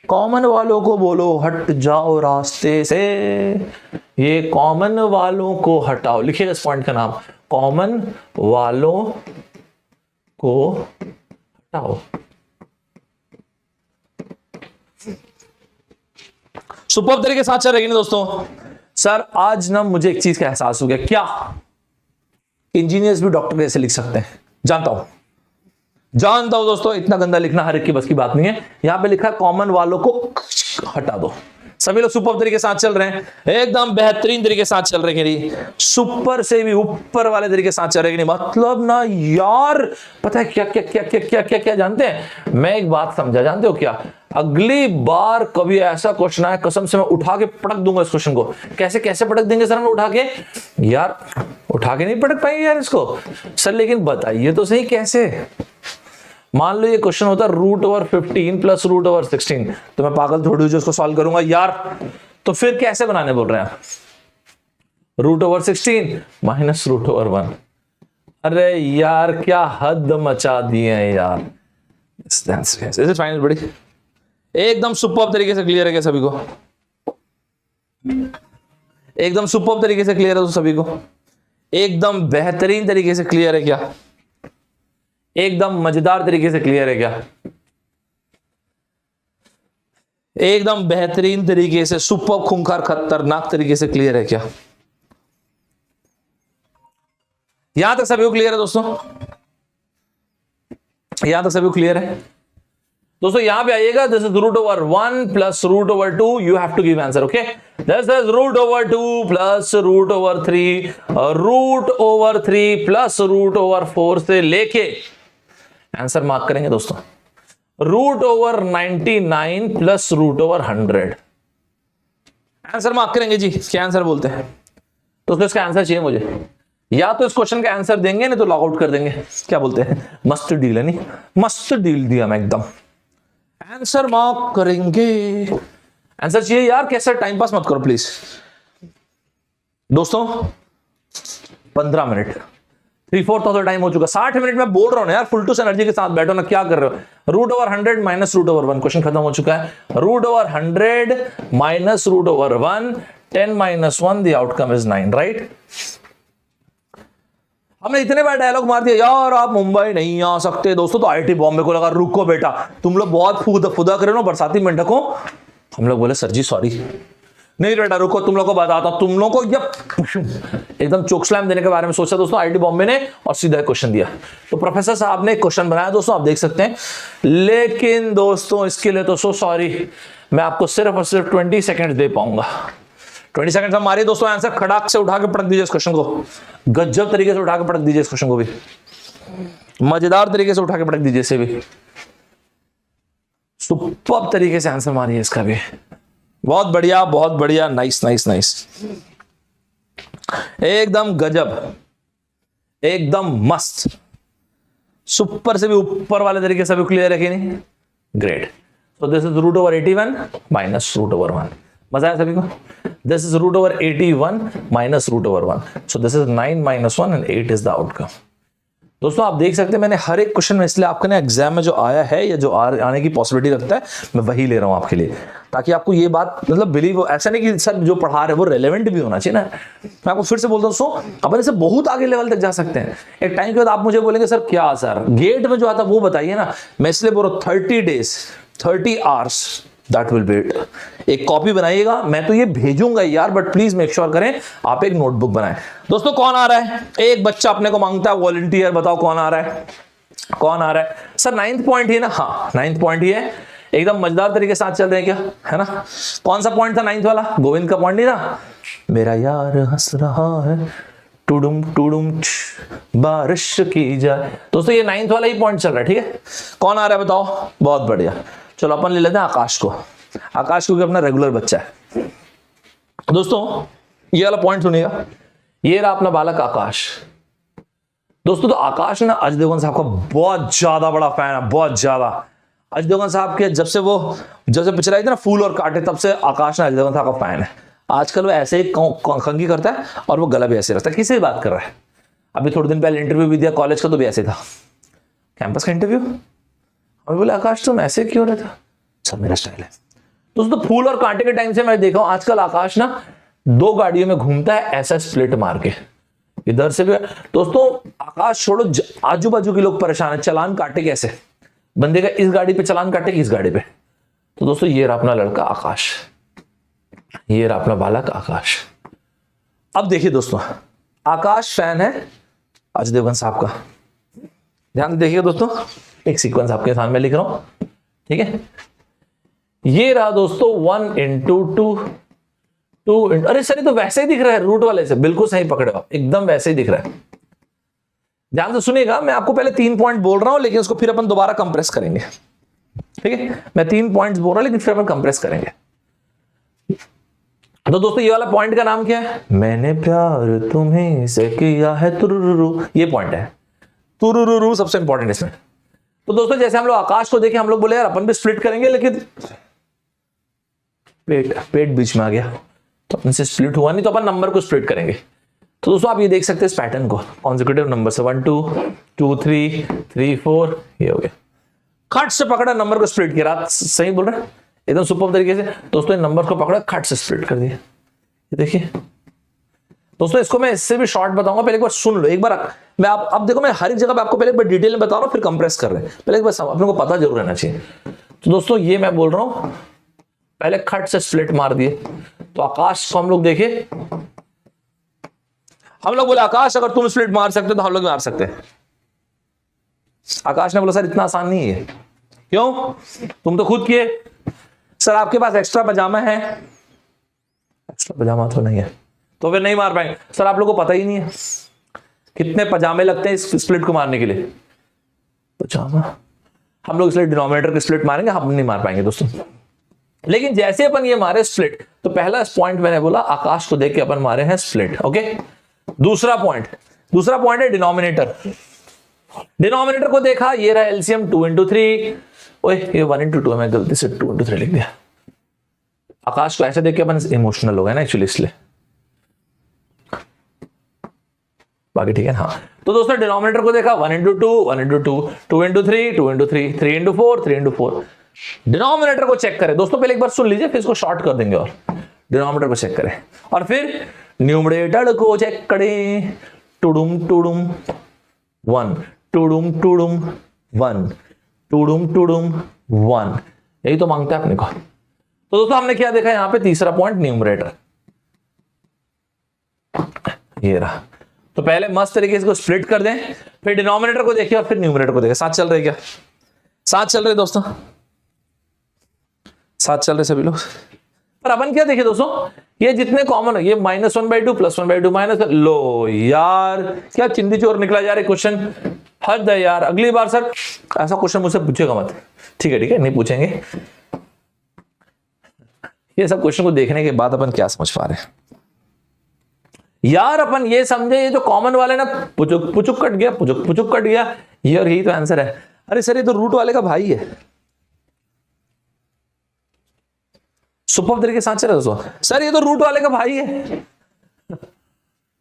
कॉमन वालों को बोलो हट जाओ रास्ते से, ये कॉमन वालों को हटाओ। लिखिएगा इस पॉइंट का नाम, कॉमन वालों को हटाओ। सुपर्ब तरीके के साथ चल रही ना दोस्तों। सर आज ना मुझे एक चीज का एहसास हो गया, क्या इंजीनियर्स भी डॉक्टर ऐसे लिख सकते हैं? जानता हूं जानता हूं दोस्तों, इतना गंदा लिखना हर एक की बस की बात नहीं है। यहां पे लिखा है कॉमन वालों को हटा दो। सभी लोग सुपर तरीके के साथ चल रहे हैं, एकदम बेहतरीन तरीके के साथ चल रहे हैं कि नहीं, सुपर से भी ऊपर वाले तरीके के साथ चल रहे हैं कि नहीं। मतलब ना यार, पता है क्या क्या क्या क्या क्या क्या क्या जानते हैं, मैं एक बात समझा, जानते हो क्या, अगली बार कभी ऐसा क्वेश्चन आए, कसम से मैं उठा के पटक दूंगा इस क्वेश्चन को। कैसे कैसे पटक देंगे सर हम उठा के? यार उठा के नहीं पटक पाएंगे यार इसको सर, लेकिन बताइए तो सही कैसे। मान लो ये क्वेश्चन होता है √15 प्लस √16, तो मैं पागल थोड़ी हूं जो उसको सॉल्व करूंगा यार। तो फिर कैसे बनाने बोल रहे हैं आप? √16 माइनस √1। अरे यार क्या हद मचा दिए हैं यार। फाइनल बड़ी एकदम सुपर्ब तरीके से क्लियर है क्या सभी को? एकदम सुपर्ब तरीके से क्लियर है तो सभी को? एकदम बेहतरीन तरीके से क्लियर है क्या? एकदम मजेदार तरीके से क्लियर है क्या? एकदम बेहतरीन तरीके से, सुपर खूंखार खतरनाक तरीके से क्लियर है क्या? यहां तक सभी को क्लियर है दोस्तों? यहां तक सभी को क्लियर है दोस्तों? यहां पे आइएगा, this is √1 plus √2, you have to give answer, okay? This is √2 plus √3, √3 plus √4 से लेके आंसर मार्क करेंगे दोस्तों, √99 प्लस √100 आंसर मार्क करेंगे जी। क्या आंसर बोलते हैं तो इसका आंसर चाहिए मुझे, या तो इस क्वेश्चन का आंसर देंगे नहीं तो लॉग आउट कर देंगे। क्या बोलते हैं? मस्त डील है नहीं? मस्त डील दिया मैं एकदम। आंसर मार्क करेंगे, आंसर चाहिए यार। कैसा टाइम पास मत करो प्लीज दोस्तों। 15 मिनट 3/4 टाइम हो चुका, 60 मिनट में बोल रहा हूं ना यार, फुल टू एनर्जी के साथ बैठो ना, क्या कर रहे हो? √100 माइनस √1, क्वेश्चन खत्म हो चुका है। √100 minus √1, 10 minus 1, the outcome is 9, right? हमने इतने बार डायलॉग मार दिया यार आप मुंबई नहीं आ सकते दोस्तों, तो आईआईटी बॉम्बे को लगा रुको बेटा तुम लोग बहुत फुदा करे ना बरसाती मेंढकों। हम लोग बोले सर जी सॉरी, नहीं बेटा रुको तुम लोग को बताता हूं, तुम लोग को एकदम चोक स्लैम देने के बारे में सोचा दोस्तों आईआईटी बॉम्बे ने, और सीधा क्वेश्चन दिया। तो प्रोफेसर साहब ने एक क्वेश्चन बनाया दोस्तों, आप देख सकते हैं, लेकिन दोस्तों इसके लिए तो सो सॉरी, मैं आपको सिर्फ और सिर्फ 20 सेकेंड दे पाऊंगा। 20 सेकंड हम मारिए दोस्तों, आंसर खड़ाक से उठा के पटक दीजिए इस क्वेश्चन को, गजब तरीके से उठा के पटक दीजिए इस क्वेश्चन को भी, मजेदार तरीके से उठा के पटक दीजिए इसे भी, सुपर्ब तरीके से आंसर मारिए इसका भी। बहुत बढ़िया, नाइस नाइस नाइस, एकदम गजब, एकदम मस्त, सुपर से भी ऊपर वाले तरीके से भी क्लियर है कि नहीं? Great. So this is √81 minus √1। मजा आया सभी को? This is √81 minus √1. So this is 9 minus 1 and 8 is the outcome. दोस्तों आप देख सकते हैं मैंने हर एक क्वेश्चन में, इसलिए आपके ना एग्जाम में जो आया है या जो आने की पॉसिबिलिटी रखता है मैं वही ले रहा हूं आपके लिए, ताकि आपको ये बात मतलब बिलीव, ऐसा नहीं कि सर जो पढ़ा रहे वो रेलेवेंट भी होना चाहिए ना। मैं आपको फिर से बोलता हूं दोस्तों, अपन इससे बहुत आगे लेवल तक जा सकते हैं। एक टाइम के बाद आप मुझे बोलेंगे सर क्या सर गेट में जो आता वो बताइए ना, मैं इसलिए बोल रहा हूं 30 days 30 hours that will be it. एक कॉपी बनाइएगा, मैं तो ये भेजूंगा यार, बट प्लीज मेक श्योर करें आप एक नोटबुक बनाएं। दोस्तों कौन आ रहा है? एक बच्चा अपने को मांगता है वॉलंटियर, बताओ कौन आ रहा है? कौन आ रहा है? सर 9th पॉइंट ही ना? हाँ 9th पॉइंट ही है, एकदम मजेदार तरीके से साथ चल रहे हैं क्या, है ना? कौन सा पॉइंट था 9th वाला? गोविंद का पॉइंट नहीं था, मेरा यार हंस रहा है टुडुम टुडुम बारिश की जाए। दोस्तों ये 9th वाला ही पॉइंट चल रहा है, ठीक है? कौन आ रहा है बताओ? बहुत बढ़िया, चलो अपन ले लेते हैं आकाश को। आकाश क्योंकि अपना रेगुलर बच्चा है। दोस्तों ये वाला पॉइंट सुनिएगा, ये रहा अपना बालक आकाश। दोस्तों तो आकाश ना अजय देवगन साहब का बहुत ज्यादा बड़ा फैन है, बहुत ज्यादा। अजय देवगन साहब के जब से पिक्चर आई थी ना फूल और कांटे, तब से आकाश ना अजय देवगन साहब का फैन है। आजकल वो ऐसे ही खंगी करता है और वो गला भी ऐसे रखता है। किससे बात कर रहा है? अभी थोड़े दिन पहले इंटरव्यू भी दिया कॉलेज का, तो भी ऐसे था, कैंपस का इंटरव्यू। अभी बोले आकाश तुम ऐसे क्यों रहे था? सब मेरा स्टाइल है। दोस्तों फूल और कांटे के टाइम से मैं देखा हूं आजकल आकाश ना 2 गाड़ियों में घूमता है ऐसा स्प्लिट मार के, इधर से भी। दोस्तों आकाश छोड़ो, आजू बाजू के लोग परेशान है, चालान काटे कैसे, बंदे का इस गाड़ी पे चालान काटे इस गाड़ी पे। तो दोस्तों ये रहा अपना लड़का आकाश, ये रहा अपना बालक आकाश। अब देखिए दोस्तों, आकाश फैन है अजय देवगन साहब का, ध्यान देखिए दोस्तों, एक सीक्वेंस आपके सामने लिख रहा हूं, ठीक है। ये रहा दोस्तों 1 इंटू 2, 2 अरे सर ये तो वैसे ही दिख रहा है रूट वाले से, बिल्कुल सही पकड़े आप, एकदम वैसे ही दिख रहा है। ध्यान से सुनिएगा, मैं आपको पहले 3 पॉइंट बोल रहा हूं लेकिन उसको फिर अपन दोबारा कंप्रेस करेंगे, ठीक है। मैं 3 पॉइंट्स बोल रहा हूं लेकिन फिर अपन कंप्रेस करेंगे। तो दोस्तों ये वाला पॉइंट का नाम क्या है? मैंने प्यार तुम्हें से किया है तुरुरुरु, ये पॉइंट है। तुरुरुरु सबसे इंपॉर्टेंट इसमें। तो दोस्तों जैसे हम लोग आकाश को देखे, हम लोग बोले यार अपन भी स्प्लिट करेंगे, लेकिन पेट बीच में आ गया तो अपन से स्प्लिट हुआ नहीं, तो अपन नंबर को स्प्लिट करेंगे। तो दोस्तों आप ये देख सकते हैं इस पैटर्न को, कॉन्सेक्यूटिव नंबर से 1 2 2 3 3 4, ये हो गया। खट से पकड़ा, नंबर को स्प्लिट किया। रात सही बोल रहे हैं, एकदम सुपर तरीके से। दोस्तों इन नंबर को पकड़ा, खट से स्प्लिट कर दिया। ये देखिए दोस्तों, इसको मैं इससे भी शॉर्ट बताऊंगा, पहले एक बार सुन लो। एक बार मैं आप अब देखो, मैं हर एक जगह पे आपको पहले एक बार डिटेल में बता रहा हूं, फिर कंप्रेस कर रहे हैं। पहले एक बार अपने को पता जरूर रहना चाहिए। तो दोस्तों ये मैं बोल रहा हूं, पहले खट से स्प्लिट मार दिए। तो आकाश को हम लोग देखे, हम लोग बोले आकाश अगर तुम स्प्लिट मार सकते तो हम लोग मार सकते हैं। आकाश ने बोला सर इतना आसान नहीं है। क्यों? तुम तो खुद किए। सर आपके पास एक्स्ट्रा पजामा है? एक्स्ट्रा पजामा तो नहीं है, तो फिर नहीं मार पाएंगे। सर आप लोगों को पता ही नहीं है कितने पजामे लगते हैं इस स्प्लिट को मारने के लिए। पजामा हम लोग इसलिए डिनोमिनेटर के स्प्लिट मारेंगे, हम नहीं मार पाएंगे दोस्तों। लेकिन जैसे अपन ये मारे स्प्लिट, तो पहला पॉइंट मैंने बोला आकाश को देख के अपन मारे हैं स्प्लिट, ओके। दूसरा पॉइंट है डिनोमिनेटर। डिनोमिनेटर को देखा, ये रहा एलसीएम 2 इंटू 3। ओए ये 1 इंटू 2 है, मैं गलती से 2 इंटू 3 लिख दिया। आकाश को ऐसे देख के अपन इमोशनल हो गए ना एक्चुअली, इसलिए। बाकी ठीक है। हाँ तो दोस्तों डिनोमिनेटर को देखा 1 into 2 1 into 2 2 into 3 2 into 3 3 into 4 3 into 4। Denominator को चेक करें दोस्तों, पहले एक बार सुन लीजिए फिर इसको शॉर्ट कर देंगे। और डिनोमिनेटर को चेक करें और फिर न्यूमरेटर को चेक करें। टुडुम टुडुम 1 टुडुम टुडुम 1 टुडुम टुडुम 1, यही तो मांगता है अपने को। तो दोस्तों हमने क्या देखा यहां पे? तीसरा पॉइंट न्यूमरेटर, ये रहा। तो पहले मस्त तरीके से इसको स्प्लिट कर दें, फिर डिनोमिनेटर को देखिए और फिर न्यूमरेटर को देखिए। साथ चल रहे क्या? साथ चल रहे दोस्तों, साथ चल रहे सभी लोग। पर अपन क्या देखे दोस्तों, ये जितने कॉमन है, ये -1/2 +1/2 माइनस, लो यार क्या चिंदी चोर निकला जा रहा है क्वेश्चन। हद है यार, अगली बार सर ऐसा क्वेश्चन मुझसे पूछेगा मत। ठीक है नहीं पूछेंगे। ये सब क्वेश्चन को देखने के बाद अपन क्या समझ पा रहे हैं यार? अपन ये समझे ये जो कॉमन वाले ना, पुचुक पुचुक कट गया, पुचुक पुचुक कट गया, ये और यही तो आंसर है। अरे सर ये तो रूट वाले का भाई है। सुपर तरीके साथ चले दोस्तों। सर ये तो रूट वाले का भाई है।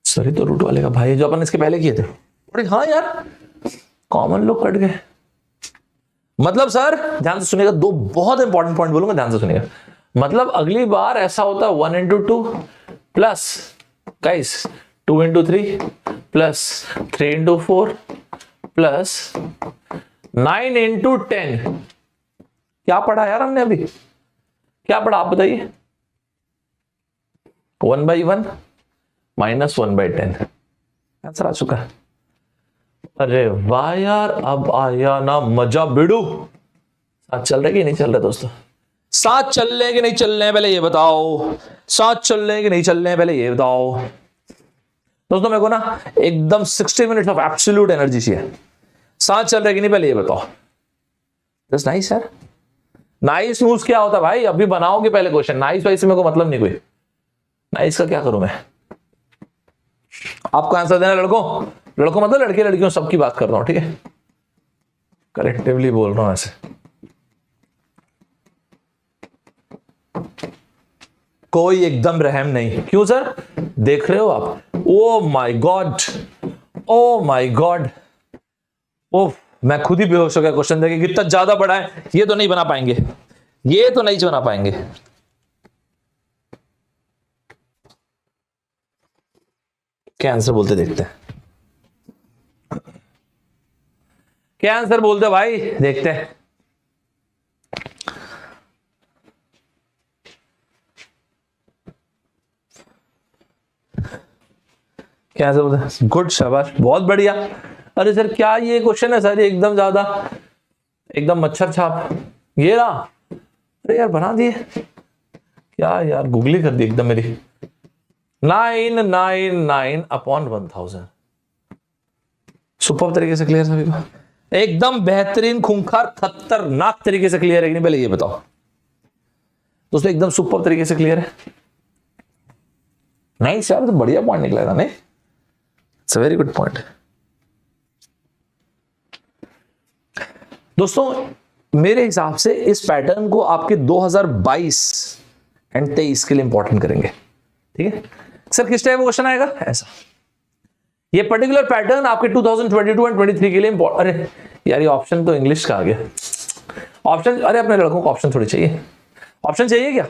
सर ये तो रूट वाले का भाई है जो अपन इसके पहले किए थे। अरे हाँ यार कॉमन लोग कट गए। मतलब सर ध्यान से सुनिएगा, दो बहुत इंपॉर्टेंट पॉइंट बोलूंगा, ध्यान से सुनिएगा। मतलब अगली बार ऐसा होता है 1 into 2 plus guys 2 into 3 plus 3 into 4 plus 9 into 10। क्या पढ़ा यार हमने अभी? क्या पढ़ा आप बताइए? 1/1 माइनस 1/10 आंसर आ चुका है। अरे वाह यार, अब आया ना मजा बिड़ू। साथ चल रहे कि नहीं चल रहे दोस्तों? साथ चल रहे कि नहीं चल रहे पहले ये बताओ। साथ चल रहे कि नहीं चल रहे पहले ये बताओ दोस्तों। मेरे को ना एकदम 60 मिनट्स ऑफ एब्सोल्यूट एनर्जी चाहिए। साथ चल रहे कि नहीं पहले ये बताओ। दस नाइस सर। नाइस न्यूज क्या होता है भाई? अभी बनाओगे पहले क्वेश्चन। नाइस वाइस से मेरे को मतलब नहीं कोई। नाइस का क्या करूं मैं? आपको आंसर देना लड़कों मतलब लड़के लड़कियों सबकी बात कर रहा हूं, ठीक है? कलेक्टिवली बोल रहा हूं ऐसे। कोई एकदम रहम नहीं। क्यों सर? देख रहे हो आप? Oh my God, oh my God, oh मैं खुद ही बेहोश हो गया क्वेश्चन देख के। कितना ज्यादा बड़ा है, ये तो नहीं बना पाएंगे, ये तो नहीं बना पाएंगे। क्या आंसर बोलते देखते हैं, क्या आंसर बोलते भाई देखते हैं। क्या आंसर बोलते? गुड, शाबाश, बहुत बढ़िया। अरे सर क्या ये क्वेश्चन है सर एकदम ज्यादा? एकदम मच्छर छाप, ये रहा। अरे यार बना दिए क्या यार, गूगली कर दी एकदम मेरी। 999 अपॉन 1000। सुपर तरीके से क्लियर सभी को, एकदम बेहतरीन, खूंखार, खतरनाक तरीके से क्लियर है कि नहीं, पहले ये बताओ दोस्तों। एकदम सुपर तरीके से क्लियर है। नहीं सर, तो बढ़िया पॉइंट निकला था। नहीं, it's a very good point. दोस्तों मेरे हिसाब से इस पैटर्न को आपके 2022 एंड 23 के लिए इंपॉर्टेंट करेंगे। ठीक है सर, किस टाइप का क्वेश्चन आएगा ऐसा, ये पर्टिकुलर पैटर्न आपके 2022 एंड 23 के लिए इंपॉर्टेंट। अरे यार ये ऑप्शन तो इंग्लिश का आ गया ऑप्शन। अरे अपने लड़कों को ऑप्शन थोड़ी चाहिए, ऑप्शन चाहिए क्या?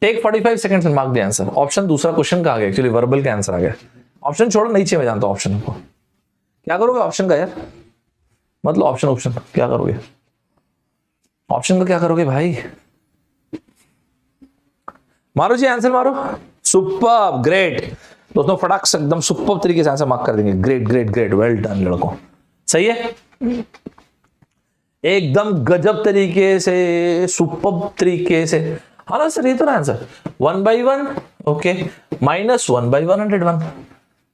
Take 45 seconds and mark the answer. Option दूसरा क्वेश्चन का आ गया, एक्चुअली वर्बल का आंसर आ गया। ऑप्शन छोड़ो, नहीं चाहिए, मैं जानता हूं ऑप्शन को। क्या करोगे ऑप्शन का यार, मतलब ऑप्शन क्या करोगे, ऑप्शन का क्या करोगे भाई? मारो जी आंसर मारो। सुपर, ग्रेट दोस्तों, फटाक से एकदम सुपर तरीके से आंसर मार्क कर देंगे। Great great great, well done लड़कों, सही है एकदम गजब तरीके से, सुपर तरीके से। हाँ ना सर, ये तो ना आंसर 1/1 ओके, -1/101।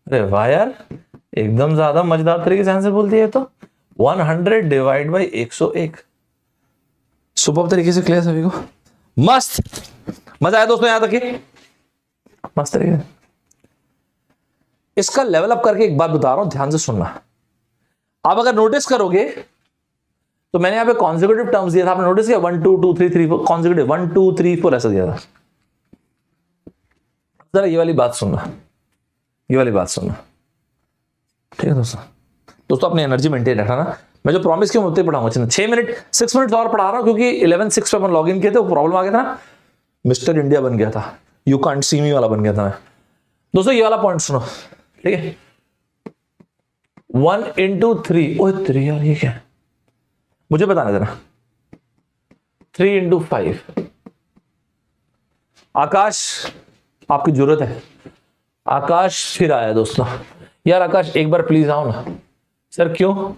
अरे वाह यार, एकदम ज्यादा मजेदार तरीके से आंसर बोलती है। तो 100 डिवाइड बाई 101। सुपर तरीके से क्लियर सभी को, मस्त, मजा आया दोस्तों यहां तक के, मस्त तरीके से। इसका लेवल अप करके एक बात बता रहा हूं, ध्यान से सुनना। आप अगर नोटिस करोगे तो मैंने यहां पे कॉन्सेक्यूटिव टर्म्स दिया था, आपने नोटिस किया 1 2 2 3 3 4 कॉन्सेक्यूटिव 1 2 3 4 ऐसा दिया था। जरा ये वाली बात सुनना, ये वाली बात सुनना, ठीक है दोस्तों अपनी एनर्जी मेंटेन रखना ना। मैं जो प्रॉमिस किया उतने पढ़ाऊंगा, 6 मिनट 6 मिनट और पढ़ा रहा हूं, क्योंकि 11:06 पे अपन लॉग इन किए थे, वो प्रॉब्लम आ गया था ना, मिस्टर इंडिया बन गया था, यू कांट सी मी वाला बन गया था मैं। दोस्तों ये वाला पॉइंट सुनो, ठीक है। 1 into 3, ओए 3 यार ये क्या है, मुझे बताना देना। 3 into 5। आकाश आपकी जरूरत है, आकाश फिर आया दोस्तों। यार आकाश एक बार प्लीज आओ ना। सर क्यों?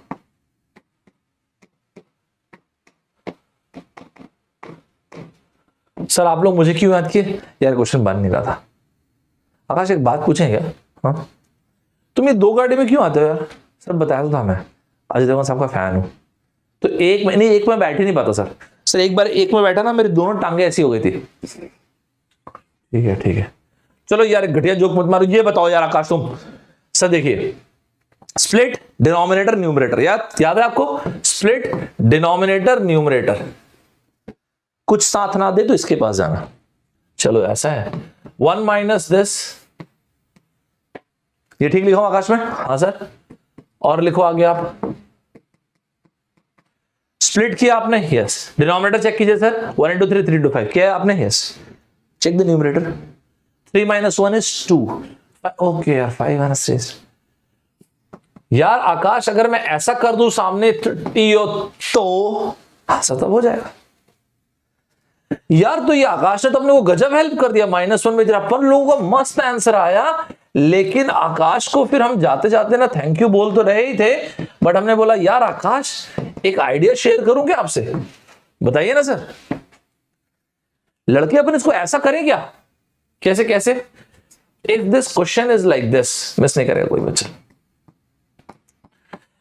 सर आप लोग मुझे क्यों याद किए? यार क्वेश्चन बन नहीं रहा था। आकाश एक बात पूछें क्या? हाँ, तुम ये 2 गाड़ी में क्यों आते हो यार? सर बताया तो था मैं अजय देवगन साहब का फैन हूं, तो एक में नहीं, एक में बैठ ही नहीं पाता सर। सर एक बार एक में बैठा ना, मेरी दोनों टांगे ऐसी हो गई थी। ठीक है ठीक है, चलो यार घटिया जोक मत मारो। ये बताओ यार आकाश तुम, सर देखिए स्प्लिट डिनोमिनेटर न्यूमरेटर, याद है आपको? स्प्लिट डिनोमिनेटर न्यूमरेटर, कुछ साथ ना दे तो इसके पास जाना। चलो ऐसा है 1 माइनस दिस, ये ठीक लिखो आकाश में? हाँ सर। और लिखो आगे आप, स्प्लिट किया आपने, यस। डिनोमिनेटर चेक कीजिए सर, 1 into 3 3 into 5 किया है आपने, yes. Check the numerator, 3 minus 1 is 2। Okay यार 5 minus 3। यार आकाश अगर मैं ऐसा कर दूं सामने टीओ तो ऐसा तब हो जाएगा यार। तो ये आकाश ने तो अपने को गजब हेल्प कर दिया, -1 में अपन लोगों का मस्त आंसर आया। लेकिन आकाश को फिर हम जाते जाते ना थैंक यू बोल तो रहे ही थे, बट हमने बोला यार आकाश एक आइडिया शेयर करूं क्या आपसे, बताइए ना सर। लड़के अपन इसको ऐसा करें क्या? कैसे कैसे? If this question is like this, miss नहीं करेगा कोई बच्चा।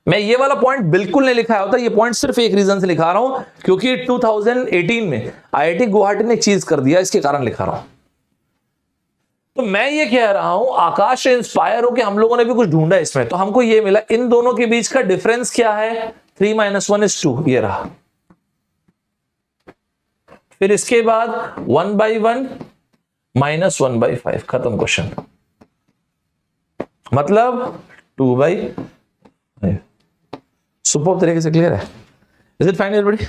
मैं ये वाला पॉइंट बिल्कुल नहीं लिखा होता, ये पॉइंट सिर्फ एक रीजन से लिखा रहा हूं, क्योंकि 2018 में आईआईटी गुवाहाटी ने एक चीज कर दिया, इसके कारण लिखा रहा हूं। तो मैं ये कह रहा हूं आकाश से इंस्पायर होकर हम लोगों ने भी कुछ ढूंढा इसमें, तो हमको ये मिला। इन दोनों के बीच का डिफरेंस क्या है? 3 minus 1 is 2, ये रहा। फिर इसके बाद 1/1 -1/5, खत्म क्वेश्चन। मतलब 2/5। सुपर तरीके से क्लियर है। Is it fine everybody?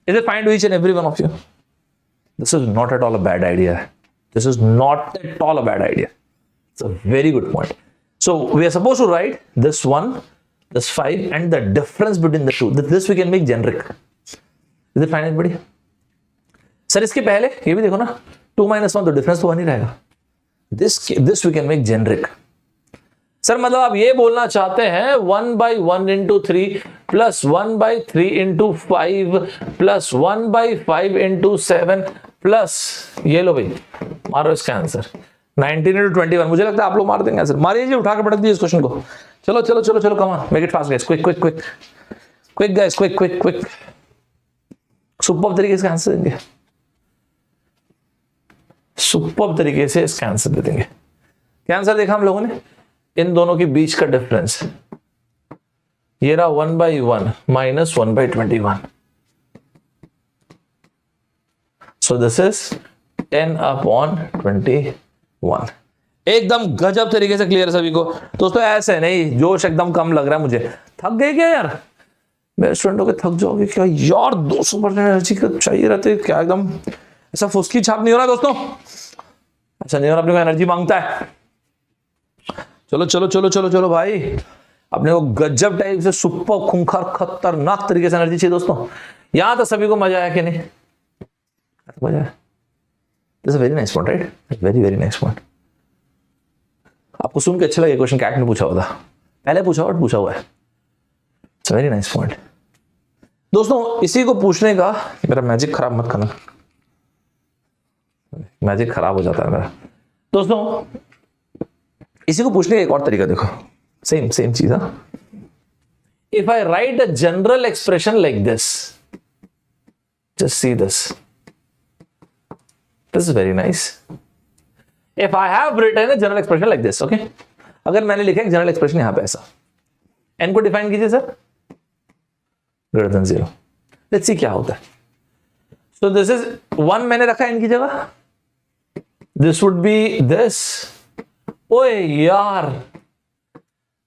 Is it fine to each and every one of you? This is not at all a bad idea. This is not at all a bad idea. It's a very good point. So we are supposed to write this 1, this 5, and the difference between the two. This we can make generic. Is it fine, everybody? Sir, इसके पहले ये भी देखो ना, 2 minus 1 तो difference तो 1 ही रहेगा. This we can make generic. Sir मतलब आप ये बोलना चाहते हैं 1/1 into 3 plus 1/3 into 5 plus 1/5 into 7 plus, ये लो भाई मारो इसका आंसर 19 इंटू 21। मुझे लगता है आप लोग मार देंगे आंसर। मारिए जी, उठा के पटक दीजिए इस क्वेश्चन को। चलो चलो चलो चलो, come on, make it fast guys, quick quick quick quick guys, quick quick quick. Superb तरीके से आंसर देंगे, सुपर्ब तरीके से इसका आंसर दे देंगे। क्या आंसर देखा हम लोगों ने? इन दोनों के बीच का डिफरेंस, ये रहा 1/1 माइनस 1/21, सो दिस इज 10/21। एकदम गजब तरीके से क्लियर सभी को। दोस्तों ऐसे नहीं, जोश एकदम कम लग रहा है मुझे। थक गए क्या यार मेरे स्टूडेंटों के? थक जाओगे क्या यार? 200% एनर्जी का चाहिए रहते क्या? एकदम ऐसा फुसकी छाप नहीं हो रहा दोस्तों, ऐसा नहीं हो रहा। अपने को एनर्जी मांगता है। चलो चलो चलो चलो चलो भाई, अपने को गजब टाइप से सुपर खूंखार खतरनाक तरीके से एनर्जी चाहिए दोस्तों। यहां तो सभी को मजा आया कि नहीं? मजा आया। This is very nice point, right? Very very nice point. आपको सुन के अच्छा लगे क्वेश्चन कैट ने पूछा हुआ था, पहले पूछा और पूछा हुआ है। इट्स वेरी नाइस पॉइंट दोस्तों। इसी को पूछने का, मेरा मैजिक खराब मत करना, मैजिक खराब हो जाता है मेरा दोस्तों। इसी को पूछने का एक और तरीका देखो, सेम सेम चीज है। If I write a general expression like this, just see this, this is very nice. If I have written a general expression like this, okay, अगर मैंने लिखा एक जनरल एक्सप्रेशन यहां पे ऐसा, एन को डिफाइन कीजिए sir, greater than 0। Let's see क्या होता है। सो दिस इज 1 मैंने रखा एन की जगह, दिस वुड बी दिस। ओए यार,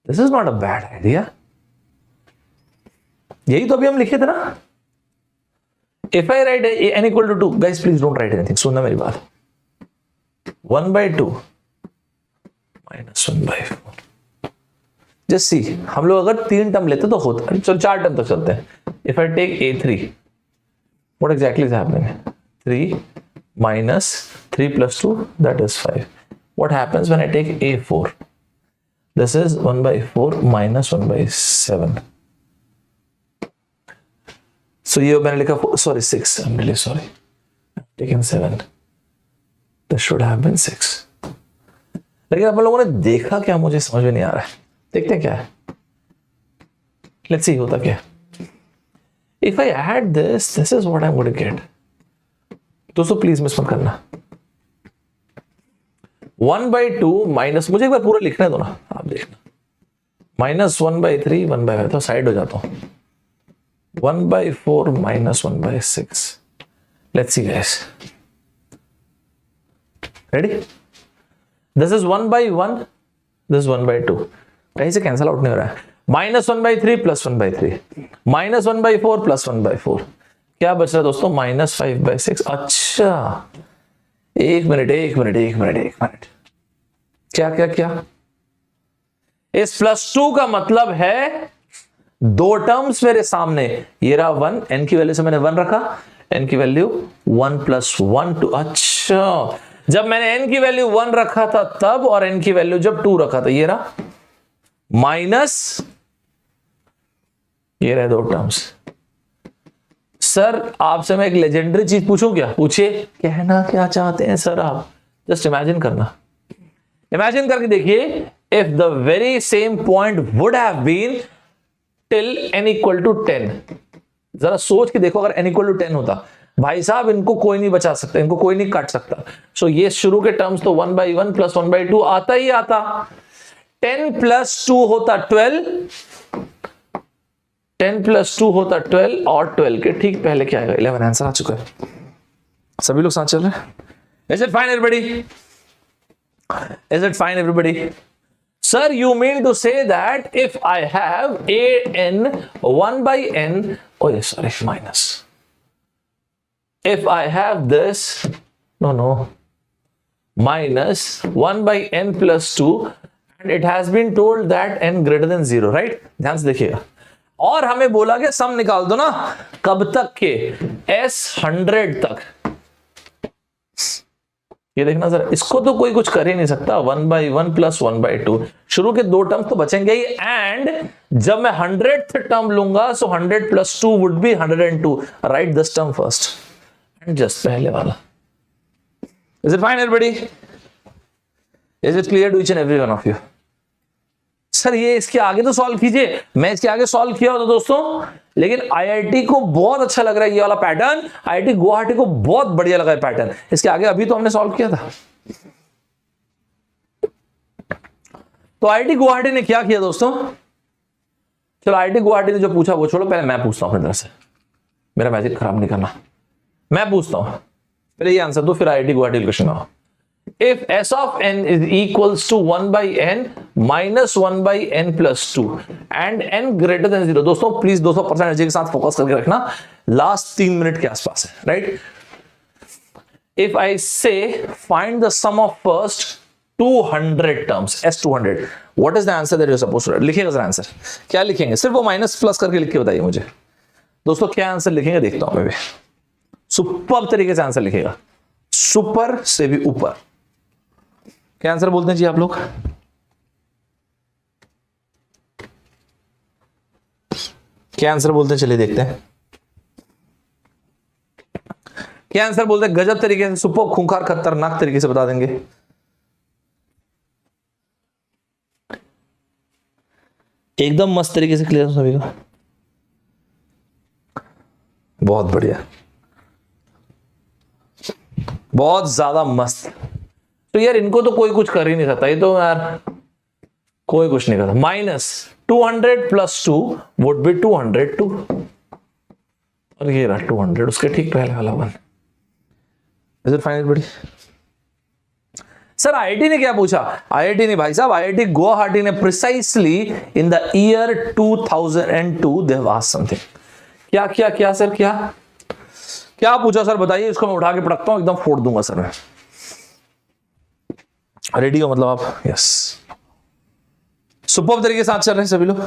this is not a bad idea. यही तो अभी हम लिखे थे ना। If I write n equal to 2, guys please don't write anything, सुनना मेरी बात। 1/2 माइनस 1/4, जस्ट सी। हम लोग अगर 3 टर्म लेते तो होता, चलो 4 टर्म तक चलते हैं। If I take a3, what exactly is happening? 3 minus 3 plus 2, that is 5. What happens when I take a4? This is 1/4 minus 1/7. So ये मैंने लिखा, sorry 6, I'm really sorry, I've taken 7. This should have been 6. लेकिन आप लोगों ने देखा क्या? मुझे समझ में नहीं आ रहा है। देखते हैं क्या है। Let's see होता क्या है। If I add this, this is what I'm going to get. दोस्तों प्लीज मिस मत करना। 1/2 माइनस, मुझे एक बार पूरा लिखने दो ना, आप देखना। माइनस 1/3 1/5, तो साइड हो जाता हूं। 1/4 minus 1/6। Let's see guys, ready? This is 1/1, this 1/2, कहीं से कैंसिल आउट नहीं हो रहा है। माइनस 1/3 प्लस 1/3, माइनस 1/4 प्लस 1/4, क्या बच रहा है दोस्तों? माइनस 5/6। अच्छा, एक मिनट, क्या क्या क्या? इस +2 का मतलब है 2 टर्म्स मेरे सामने, ये रहा 1, n की वैल्यू से मैंने 1 रखा, n की वैल्यू 1 + 1 2। अच्छा, जब मैंने n की वैल्यू 1 रखा था तब, और n की वैल्यू जब 2 रखा था, ये रहा माइनस, ये रहे 2 टर्म्स। सर आपसे मैं एक लेजेंडरी चीज पूछूं क्या? पूछिए। कहना क्या चाहते हैं सर आप? जस्ट इमेजिन करना, इमेजिन करके देखिए। If the very same point would have been till n = 10, जरा सोच के देखो, अगर n = 10 होता, भाई साहब इनको कोई नहीं बचा सकता, इनको कोई नहीं काट सकता। सो ये शुरू के टर्म्स तो 1/1 प्लस 1/2 आता ही आता। 10 + 2 होता 12, 10 + 2 होता 12, और 12 के ठीक पहले क्या आएगा? 11। आंसर आ चुका है। सभी लोग साथ चल रहे हैं? Is it fine everybody? Is it fine everybody? Sir, you mean to say that if I have an 1/n, oh yes, sorry, minus. If I have this, no, minus 1/n + 2, and it has been told that n greater than 0, right? ध्यान से देखिएगा। और हमें बोला कि सम निकाल दो ना, कब तक के? S 100 तक। ये देखना जरा, इसको तो कोई कुछ कर ही नहीं सकता। 1/1 प्लस 1/2, शुरू के 2 टर्म तो बचेंगे ही, एंड जब मैं 100th टर्म लूंगा so 100 plus 2 would be 102। Right this term first and just पहले वाला। Is it fine everybody? Is it clear to each and every one of you? Sir ये इसके आगे तो सॉल्व कीजिए, मैं इसके आगे सॉल्व किया होता दोस्तों, लेकिन आईआईटी को बहुत अच्छा लग रहा है ये वाला पैटर्न, आईआईटी गुवाहाटी को बहुत बढ़िया लगा है पैटर्न। इसके आगे अभी तो हमने सॉल्व किया था। तो आईआईटी गुवाहाटी ने क्या किया दोस्तों? चलो आईआईटी गुवाहाटी ने जो पूछा वो छोड़ो, पहले मैं पूछता हूं अपनी तरफ से, मेरा मैजिक खराब नहीं करना। मैं पूछता हूं, पहले ये आंसर दो, फिर आईआईटी गुवाहाटी क्वेश्चन आओ। If s of n is equals to 1/n minus 1/n plus 2 and n greater than 0, दोस्तों प्लीज 200% एनर्जी के साथ फोकस करके रखना, लास्ट 3 मिनट के आसपास है, right? If I say find the sum of first 200 terms, S200, what is the answer that you're supposed to write? लिखिएगा जरा आंसर, क्या लिखेंगे? सिर्फ वो माइनस प्लस करके लिख के बताइए मुझे दोस्तों, क्या आंसर लिखेंगे देखता हूं मैं भी। सुपर तरीके से आंसर लिखेगा, सुपर से भी ऊपर। क्या आंसर बोलते हैं जी आप लोग? क्या आंसर बोलते हैं? चलिए देखते हैं क्या आंसर बोलते हैं। गजब तरीके से, सुपर, खूंखार, खतरनाक तरीके से बता देंगे। एकदम मस्त तरीके से क्लियर सभी को, बहुत बढ़िया, बहुत ज्यादा मस्त। तो यार इनको तो कोई कुछ कर ही नहीं सकता, ये तो यार कोई कुछ नहीं करता। माइनस 200 प्लस 2 वुड बी 202, और ये रहा 200 उसके ठीक पहले वाला 1। Is it fine everybody? Sir IIT ने क्या पूछा? आईआईटी ने भाई साहब, आईआईटी गुवाहाटी ने precisely in the year 2002 they have asked something. क्या क्या क्या सर, क्या पूछा सर बताइए, इसको मैं उठा के पटकता हूं, एकदम फोड़ दूंगा सर मैं। रेडी हो मतलब आप? यस, सुपर तरीके से साथ चल रहे हैं सभी लोग?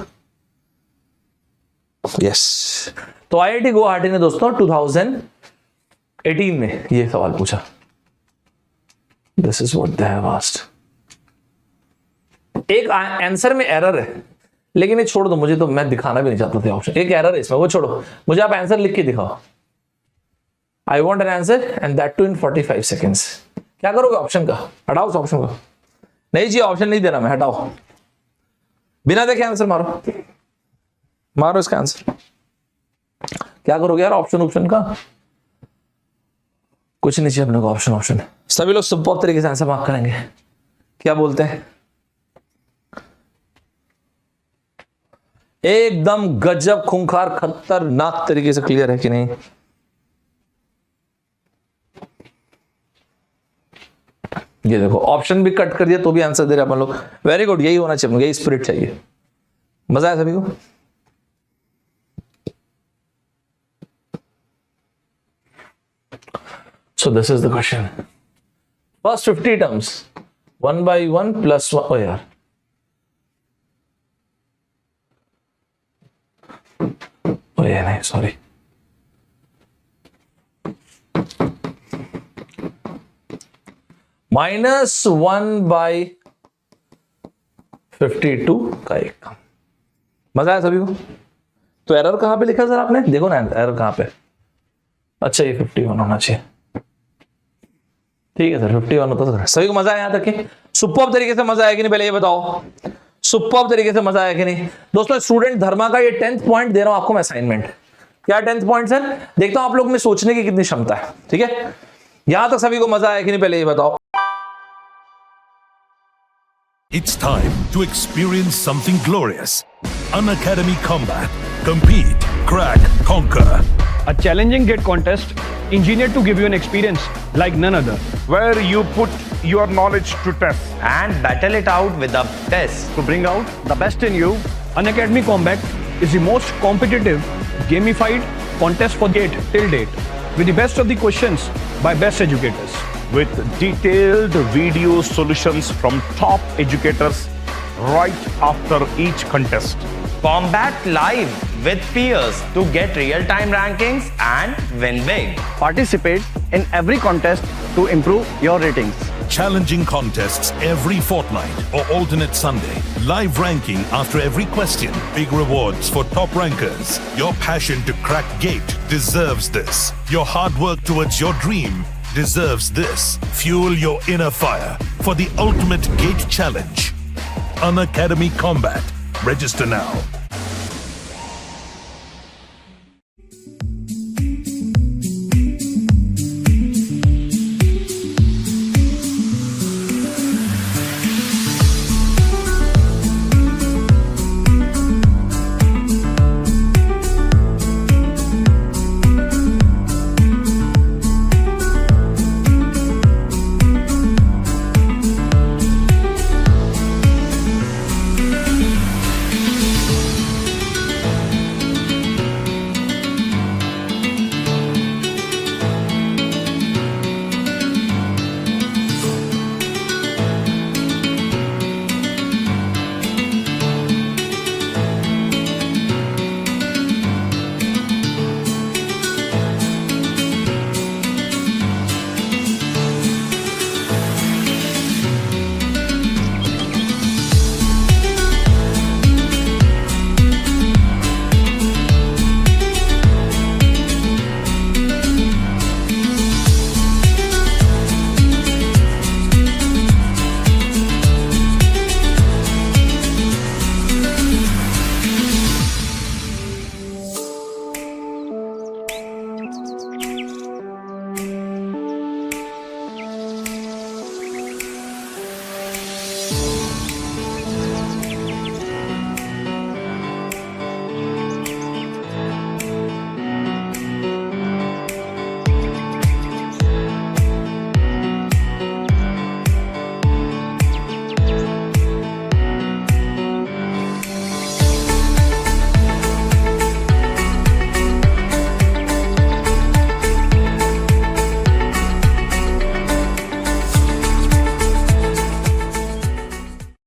यस। तो आईआईटी गुवाहाटी ने दोस्तों 2018 में ये सवाल पूछा। This is what they have asked. एक आंसर में एरर है, लेकिन ये छोड़ दो, मुझे तो मैं दिखाना भी नहीं चाहता था ऑप्शन, एक एरर है इसमें, वो छोड़ो, मुझे आप आंसर लिख के दिखाओ। I want an answer and that too in 45 seconds. क्या करोगे? ऑप्शन का हटाओ, उस ऑप्शन को नहीं जी, ऑप्शन नहीं दे रहा मैं, हटाओ, बिना देखे आंसर मारो, मारो इसका आंसर। क्या करोगे यार ऑप्शन का? कुछ नहीं चाहिए अपने को, ऑप्शन। सभी लोग सुपर तरीके से आंसर मार्क करेंगे। क्या बोलते हैं? एकदम गजब, खूंखार, खतरनाक तरीके से क्लियर है कि नहीं? ये देखो ऑप्शन भी कट कर दिया तो भी आंसर दे रहे अपन लोग। वेरी गुड, यही होना चाहिए, यही स्पिरिट चाहिए। मजा आया सभी को? सो this is the question. First 50 terms 1/1 plus 1। ओ यार ओ ये नहीं, सॉरी, -1/52 का एक काम। मजा आया सभी को? तो एरर कहां पे लिखा सर आपने? देखो ना एरर कहां पे। अच्छा ये 51 होना चाहिए, ठीक है सर 51 होता सर। सभी को मजा आया यहां तक के? सुपर्ब तरीके से मजा आया कि नहीं पहले ये बताओ? सुपर्ब तरीके से मजा आया कि नहीं? दोस्तों स्टूडेंट धर्मा का ये 10th पॉइंट दे रहा हूं आपको मैं असाइनमेंट। क्या 10th पॉइंट सर? देखता हूं आप लोग में सोचने की कितनी क्षमता है, ठीक है? यहां तक सभी को मजा आया कि नहीं पहले ये बताओ? It's time to experience something glorious. Unacademy Combat. Compete, crack, conquer. A challenging GATE contest engineered to give you an experience like none other. where you put your knowledge to test. and battle it out with a test. To bring out the best in you, Unacademy Combat is the most competitive, gamified contest for GATE till date, with the best of the questions by best educators. With detailed video solutions from top educators right after each contest. Combat live with peers to get real-time rankings and win big. Participate in every contest to improve your ratings. Challenging contests every fortnight or alternate Sunday. Live ranking after every question. Big rewards for top rankers. Your passion to crack Gate deserves this. Your hard work towards your dream deserves this. Fuel your inner fire for the ultimate Gate challenge. Unacademy Combat. Register now.